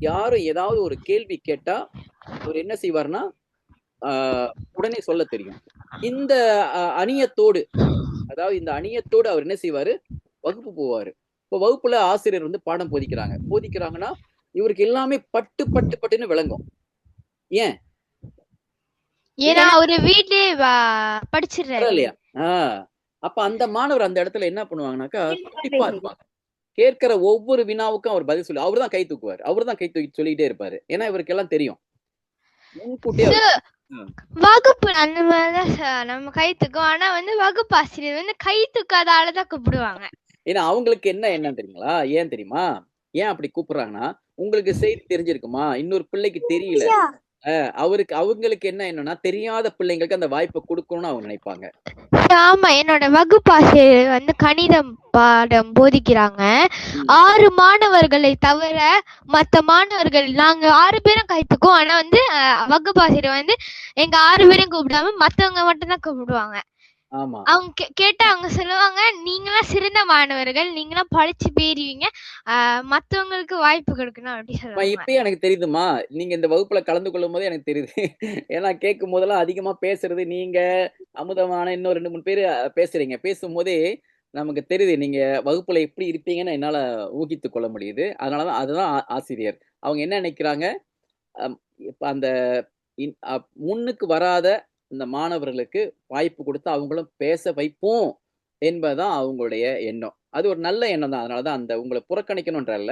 S1: யாரும் ஏதாவது ஒரு கேள்வி கேட்டா அவர் என்ன செய்வார்னா உடனே சொல்ல தெரியும். இந்த அணியத்தோடு, அதாவது இந்த அணியத்தோடு அவர் என்ன செய்வாரு, வகுப்பு போவாரு. இப்போ வகுப்புல ஆசிரியர் வந்து பாடம் போதிக்கிறாங்கன்னா இவருக்கு எல்லாமே பட்டு பட்டு பட்டுன்னு விளங்கும். ஏன்?
S3: ஏன்னா அவரு வீட்லயே படிச்சிடுறாரு
S1: இல்லையா? அப்ப அந்த மாணவர் அந்த இடத்துல என்ன பண்ணுவாங்கன்னாக்கா கண்டிப்பா இருப்பாங்க. கேட்கிற ஒவ்வொரு வினாவுக்கும் அவர் பதில் சொல்லி அவர் தான் கை தூக்குவார். அவர் தான் கை தூக்கி சொல்லிட்டே இருப்பாரு. ஏன்னா இவருக்கு எல்லாம் தெரியும்.
S3: வகுப்பு அந்த மாதிரிதான் நம்ம கை தூக்கும். ஆனா வந்து வகுப்பு ஆசிரியர் வந்து கை தூக்காத ஆளதான் கூப்பிடுவாங்க.
S1: ஏன்னா அவங்களுக்கு என்ன தெரியுங்களா? ஏன் தெரியுமா? ஏன் அப்படி கூப்பிடுறாங்கன்னா, உங்களுக்கு செய்தி தெரிஞ்சிருக்குமா, இன்னொரு பிள்ளைக்கு தெரியல, அவங்களுக்கு என்னன்னா தெரியாத பிள்ளைங்களுக்கு அந்த வாய்ப்பை கொடுக்கணும்னு அவங்க நினைப்பாங்க.
S3: ஆமா, என்னோட வகுப்பாசிரியர் வந்து கணிதம் பாடம் போதிக்கிறாங்க. 6 மாணவர்களை தவிர மத்த மாணவர்கள் நாங்க 6 பேரும் கைத்துக்கும். ஆனா வந்து வகுப்பாசிரியர் வந்து எங்க 6 பேரையும் கூப்பிடாம மத்தவங்க மட்டும் தான் கூப்பிடுவாங்க. அவங்க கேட்டா அவங்க சொல்லுவாங்க, நீங்களாம் சிறந்த மாணவர்கள், நீங்களாம் படிச்சு பேருவீங்க, மத்தவங்களுக்கு வாய்ப்பு கொடுக்கணும் அப்படி சொல்லுவாங்க.
S1: இப்பயே எனக்கு தெரியுதுமா, நீங்க இந்த வகுப்புல கலந்து கொள்ளும் போதே எனக்கு தெரியுது. ஏன்னா கேட்கும் போதெல்லாம் அதிகமா பேசுறது நீங்க, அமுதமான இன்னும் 2-3 பேர் பேசுறீங்க. பேசும்போதே நமக்கு தெரியுது நீங்க வகுப்புல எப்படி இருப்பீங்கன்னு என்னால ஊகித்து கொள்ள முடியுது. அதனாலதான் அதுதான் ஆசிரியர். அவங்க என்ன நினைக்கிறாங்க, இப்ப அந்த முன்னுக்கு வராத இந்த மாணவர்களுக்கு வாய்ப்பு கொடுத்து அவங்களும் பேச வைப்போம் என்பதுதான் அவங்களுடைய எண்ணம். அது ஒரு நல்ல எண்ணம் தான். அதனாலதான் அந்த உங்களை புறக்கணிக்கணும்ன்றல்ல,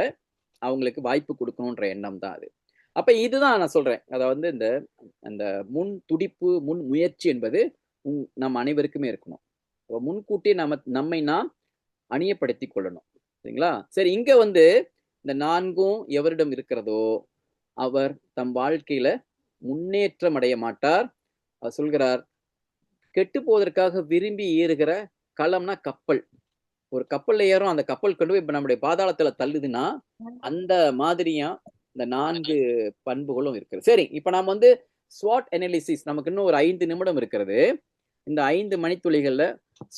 S1: அவங்களுக்கு வாய்ப்பு கொடுக்கணும்ன்ற எண்ணம் தான் அது. அப்ப இதுதான் நான் சொல்றேன். அதாவது இந்த முன் துடிப்பு, முன் முயற்சி என்பது நம் அனைவருக்குமே இருக்கணும். முன்கூட்டி நம்மை நாம் அணியப்படுத்தி கொள்ளணும். சரிங்களா? சரி, இங்க வந்து இந்த 4ம் எவரிடம் இருக்கிறதோ அவர் தம் வாழ்க்கையில முன்னேற்றம் அடைய மாட்டார். அவர் சொல்கிறார், கெட்டு போவதற்காக விரும்பி ஏறுகிற களம்னா கப்பல். ஒரு கப்பல்ல ஏறும், அந்த கப்பல் கொண்டு போய் இப்ப நம்முடைய பாதாளத்துல தள்ளுதுன்னா அந்த மாதிரியா இந்த 4 பண்புகளும் இருக்குது. சரி, இப்ப நாம வந்து SWOT அனாலிசிஸ், நமக்கு இன்னும் ஒரு 5 நிமிடம் இருக்கிறது. இந்த 5 மணித்துளிகள்ல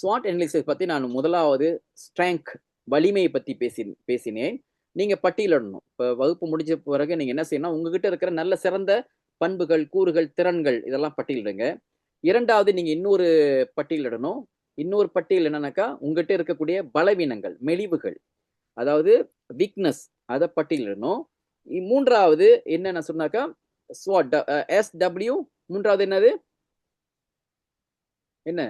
S1: SWOT அனாலிசிஸ் பத்தி நான் முதலாவது ஸ்ட்ரெங்க், வலிமையை பத்தி பேசினேன். நீங்க பட்டியலிடணும். இப்ப வகுப்பு முடிஞ்ச பிறகு நீங்க என்ன செய்யணும், உங்ககிட்ட இருக்கிற நல்ல சிறந்த பண்புகள், கூறுகள், திறன்கள் இதெல்லாம் பட்டியலிடுங்க. 2வது நீங்க இன்னொரு பட்டியலிடணும். இன்னொரு பட்டியல் என்னன்னாக்கா உங்ககிட்ட இருக்கக்கூடிய பலவீனங்கள், மெலிவுகள், அதாவது வீக்னஸ், அதை பட்டியலிடணும். 3வது என்னன்னு சொன்னாக்கா SWOT, SW. 3வது என்னது? என்ன?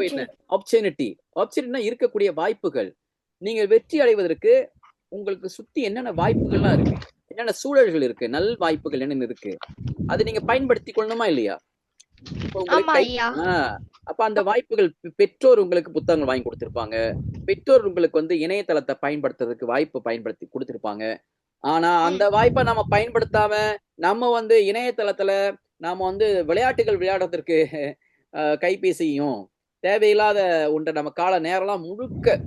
S1: என்ன? ஆப்பர்ச்சுனிட்டினா இருக்கக்கூடிய வாய்ப்புகள். நீங்க வெற்றி அடைவதற்கு உங்களுக்கு சுத்தி என்னென்ன வாய்ப்புகள்லாம் இருக்கு, என்னென்ன சூழல்கள் இருக்கு, நல் வாய்ப்புகள் என்னென்ன இருக்கு, அதை நீங்க பயன்படுத்திக் கொள்ளணுமா இல்லையா? அப்ப அந்த வாய்ப்புகள், பெற்றோர் உங்களுக்கு புத்தகங்கள் வாங்கி கொடுத்திருப்பாங்க, பெற்றோர் உங்களுக்கு வந்து இணையதளத்தை பயன்படுத்துறதுக்கு வாய்ப்பு பயன்படுத்தி கொடுத்திருப்பாங்க. ஆனா அந்த வாய்ப்பை நம்ம பயன்படுத்தாம நம்ம வந்து இணையதளத்துல நாம வந்து விளையாட்டுகள் விளையாடுறதுக்கு கைபேசியும் தேவையில்லாத ஒன்றை நம்ம கால நேரம்லாம் முழுக்க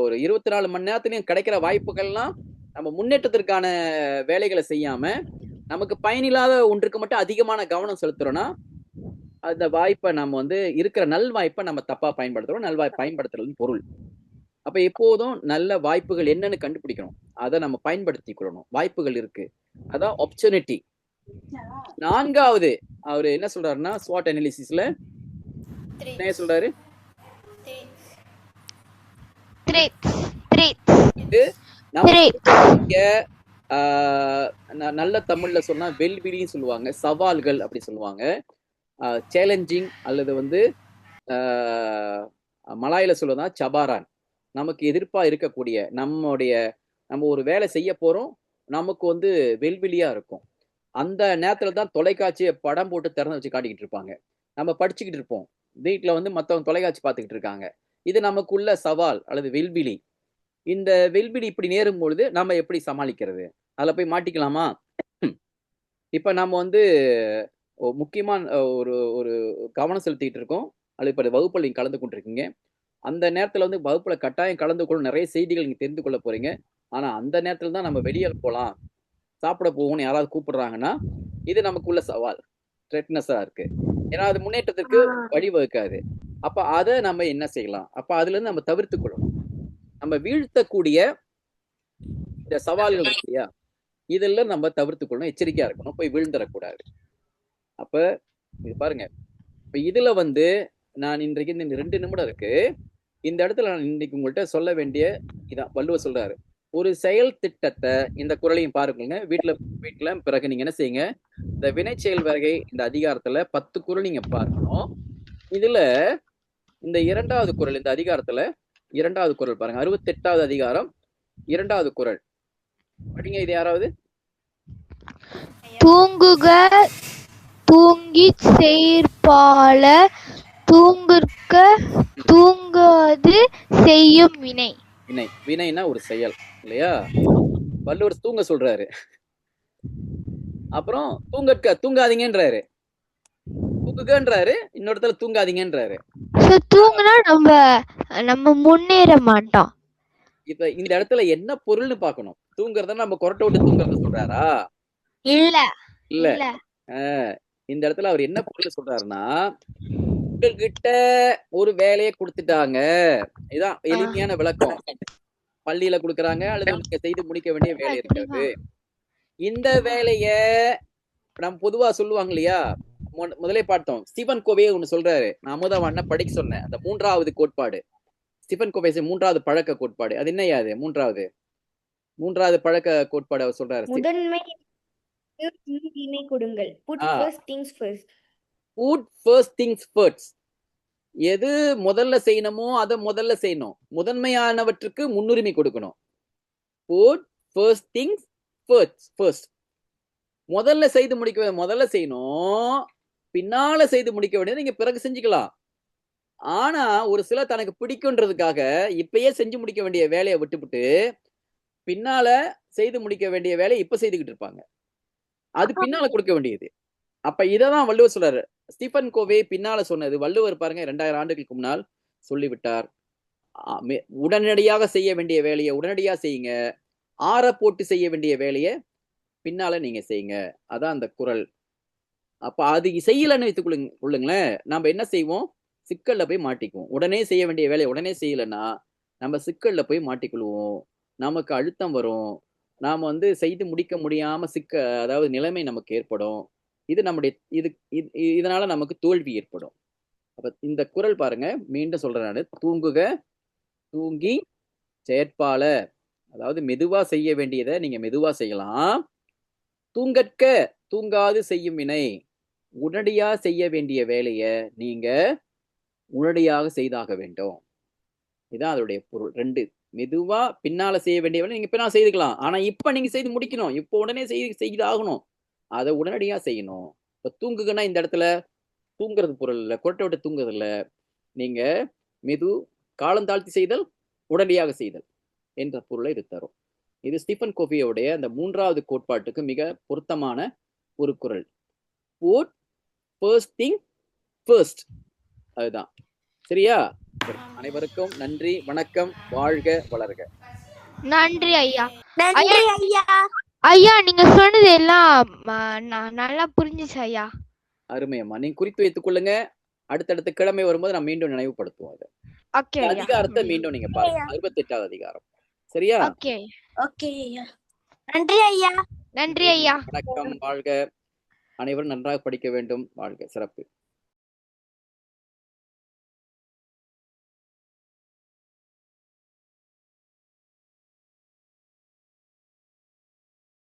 S1: ஒரு 24 மணி நேரத்துலயும் கிடைக்கிற வாய்ப்புகள்லாம் நம்ம முன்னேற்றத்திற்கான வேலைகளை செய்யாம நமக்கு பயனில்லாத ஒன்றுக்கு மட்டும் அதிகமான கவனம் செலுத்துறோம்னா அந்த வாய்ப்பை நம்ம வந்து இருக்கிற நல் வாய்ப்பை நம்ம தப்பா பயன்படுத்துறோம். நல்வாய்ப்பு பயன்படுத்துறதுன்னு பொருள். அப்ப எப்போதும் நல்ல வாய்ப்புகள் என்னன்னு கண்டுபிடிக்கணும், அதை நம்ம பயன்படுத்திக் கொள்ளணும். வாய்ப்புகள் இருக்கு, அதான் ஆப்பர்ச்சுனிட்டி. 4வது அவரு என்ன சொல்றாருன்னா SWOT அனாலிசிஸ்ல என்ன சொல்றாரு, நல்ல தமிழ்ல சொன்னா வெல்விலின்னு சொல்லுவாங்க, சவால்கள் அப்படி சொல்லுவாங்க, சேலஞ்சிங், அல்லது வந்து மலாயில சொல்லுவதா சபாரான். நமக்கு எதிர்ப்பா இருக்கக்கூடிய நம்ம ஒரு வேலை செய்ய போறோம், நமக்கு வந்து வெல்விலியா இருக்கும். அந்த நேரத்துல தான் தொலைக்காட்சியை படம் போட்டு திறந்து வச்சு காட்டிக்கிட்டு இருப்பாங்க. நம்ம படிச்சுக்கிட்டு இருப்போம், வீட்டுல வந்து மத்தவங்க தொலைக்காட்சி பார்த்துக்கிட்டு இருக்காங்க. இது நமக்குள்ள சவால் அல்லது வெல்விலி. இந்த வெல்பிடி இப்படி நேரும் பொழுது நம்ம எப்படி சமாளிக்கிறது? அதில் போய் மாட்டிக்கலாமா? இப்போ நம்ம வந்து முக்கியமான ஒரு ஒரு கவனம் செலுத்திட்டு இருக்கோம். அல்லது இப்போ வகுப்பில் நீங்கள் கலந்து கொண்டிருக்கீங்க. அந்த நேரத்தில் வந்து வகுப்பில் கட்டாயம் கலந்து கொள்ள நிறைய செய்திகள் நீங்கள் தெரிந்து கொள்ள போறீங்க. ஆனால் அந்த நேரத்தில் தான் நம்ம வெளியே போகலாம், சாப்பிட போகணும்னு யாராவது கூப்பிடுறாங்கன்னா, இது நமக்குள்ள சவால், த்ரெட்னஸாக இருக்கு. ஏன்னா அது முன்னேற்றத்திற்கு வழிவகுக்காது. அப்போ அதை நம்ம என்ன செய்யலாம்? அப்போ அதுலேருந்து நம்ம தவிர்த்து கொள்ளணும். நம்ம வீழ்த்தக்கூடிய இந்த சவால்கள் இருக்கு இல்லையா, இதெல்லாம் நம்ம தவிர்த்து கொள்ளணும், எச்சரிக்கையா இருக்கணும், போய் விழுந்துடக்கூடாது. அப்ப இது பாருங்க, இப்ப இதுல வந்து நான் இன்றைக்கு இந்த 2 நிமிடம் இருக்கு, இந்த இடத்துல நான் இன்னைக்கு உங்கள்கிட்ட சொல்ல வேண்டிய இதான் வள்ளுவர் சொல்றாரு, ஒரு செயல் திட்டத்தை, இந்த குறளையும் பாருங்க வீட்டுல பிறகு நீங்க என்ன செய்யுங்க, இந்த வினை செயல் வகை இந்த அதிகாரத்துல 10 குறள் நீங்க பார்க்கணும். இதுல இந்த 2வது குறள், இந்த அதிகாரத்துல 2வது குறள் பாருங்க, 68வது அதிகாரம் 2வது குறள் படிங்க. இது யாராவது?
S3: தூங்குக தூங்கிச் செயற்பால தூங்குக தூங்காது செய்யும் வினை.
S1: வினைனா ஒரு செயல் இல்லையா? வள்ளுவர் தூங்க சொல்றாரு, அப்புறம் தூங்காதீங்கன்றாரு, தூங்குகன்றாரு, இன்னொருத்தல தூங்காதீங்கன்றாரு.
S3: தூங்குனா நம்ம முன்னேற மாட்டோம்.
S1: இப்ப இந்த இடத்துல என்ன பொருள்னு பார்க்கணும். தூங்குறத நம்ம கொரட்டை விட்டு தூங்குறத சொல்றாரா?
S3: இல்ல.
S1: இந்த இடத்துல அவர் என்ன பொருள் சொல்றாருன்னா, உங்ககிட்ட ஒரு வேலையை கொடுத்துட்டாங்க, இதான் எளிமையான விளக்கம். பள்ளியில கொடுக்குறாங்க அல்லது நீங்க செய்து முடிக்க வேண்டிய வேலை இருக்கிறது. இந்த வேலைய நம்ம பொதுவா சொல்லுவாங்க இல்லையா, முதலே பார்த்தோம், ஸ்டீபன் கோவே ஒண்ணு சொல்றாரு, நான் அமுதவான படிக்க சொன்னேன், அந்த 3வது கோட்பாடு, ஸ்டீபன் கோவே 3வது பழக்க கோட்பாடு. அது என்னையா? அது 3வது பழக்க கோட்பாடு அவர் சொல்றாரு,
S2: முதன்மை முன்னுரிமை கொடுங்கள். Put first things first.
S1: Put first things first. எது முதல்ல செய்யணுமோ அதை முதல்ல செய்யணும், முதன்மையானவற்றுக்கு முன்னுரிமை கொடுக்கணும். Put first things first. முதல்ல செய்து முடிக்க முதல்ல செய்யணும், பின்னால செய்து முடிக்க வேண்டியது நீங்க பிறகு செஞ்சுக்கலாம். ஆனா ஒரு சிலர் தனக்கு பிடிக்கும்ன்றதுக்காக இப்பயே செஞ்சு முடிக்க வேண்டிய வேலையை விட்டுவிட்டு பின்னால செய்து முடிக்க வேண்டிய வேலையை இப்ப செய்துகிட்டு இருப்பாங்க. அது பின்னால கொடுக்க வேண்டியது. அப்ப இததான் வள்ளுவர் சொல்றாரு. ஸ்டீபன் கோவே பின்னால சொன்னது வள்ளுவர் பாருங்க 2000 ஆண்டுகளுக்கு முன்னால் சொல்லிவிட்டார். உடனடியாக செய்ய வேண்டிய வேலையை உடனடியா செய்யுங்க, ஆற போட்டு செய்ய வேண்டிய வேலையை பின்னால நீங்க செய்யுங்க. அதான் அந்த குறள். அப்ப அது செய்யலன்னு வைத்துக் கொள்ளுங்களேன், நம்ம என்ன செய்வோம், சிக்கல்ல போய் மாட்டிக்குவோம். உடனே செய்ய வேண்டிய வேலையை உடனே செய்யலைன்னா நம்ம சிக்கல்ல போய் மாட்டிக்கொள்வோம், நமக்கு அழுத்தம் வரும், நாம வந்து செய்து முடிக்க முடியாம அதாவது நிலைமை நமக்கு ஏற்படும். இது நம்முடைய இதனால நமக்கு தோல்வி ஏற்படும். அப்ப இந்த குறள் பாருங்க, மீண்டும் சொல்றேன் நானு, தூங்குக தூங்கி செயற்பால, அதாவது மெதுவா செய்ய வேண்டியதை நீங்க மெதுவா செய்யலாம். தூங்கற்க தூங்காது செய்யும் வினை, உடனடியா செய்ய வேண்டிய வேலைய நீங்க உடனடியாக செய்தாக வேண்டும். இதுதான் அதோடைய பொருள். 2 மெதுவா பின்னால செய்ய வேண்டிய வேலை நீங்க பின்னால செய்துக்கலாம், ஆனா இப்ப நீங்க செய்து முடிக்கணும், இப்போ உடனே செய்தாகணும், அதை உடனடியா செய்யணும். இப்ப தூங்குங்கன்னா இந்த இடத்துல தூங்குறது பொருள் இல்ல, கொட்டை விட்டு தூங்குறது இல்ல, நீங்க காலம் தாழ்த்தி செய்தல், உடனடியாக செய்தல் என்ற பொருளை இது தரும். இது ஸ்டீபன் கோவியோடைய அந்த 3வது கோட்பாட்டுக்கு மிக பொருத்தமான ஒரு குறள். Put first thing first. அதுதான் சரியா? அனைவருக்கும் நன்றி, வணக்கம், வாழ்க வளர்க.
S3: நன்றி ஐயா. ஐயா நீங்க சொன்னது எல்லாம் நல்லா புரிஞ்சுச்சு ஐயா.
S1: அருமையம்மா, நீங்க குறித்து வைத்துக் கொள்ளுங்க. அடுத்தடுத்த கிழமை வரும்போது நான் மீண்டும் நினைவுபடுத்துவோம். அது அதிகாரத்தை மீண்டும் நீங்க பாருங்க, 68வது அதிகாரம். சரியா?
S4: நன்றி ஐயா.
S3: நன்றி ஐயா.
S1: வணக்கம், வாழ்க. அனைவரும் நன்றாக படிக்க வேண்டும். வாழ்க, சிறப்பு.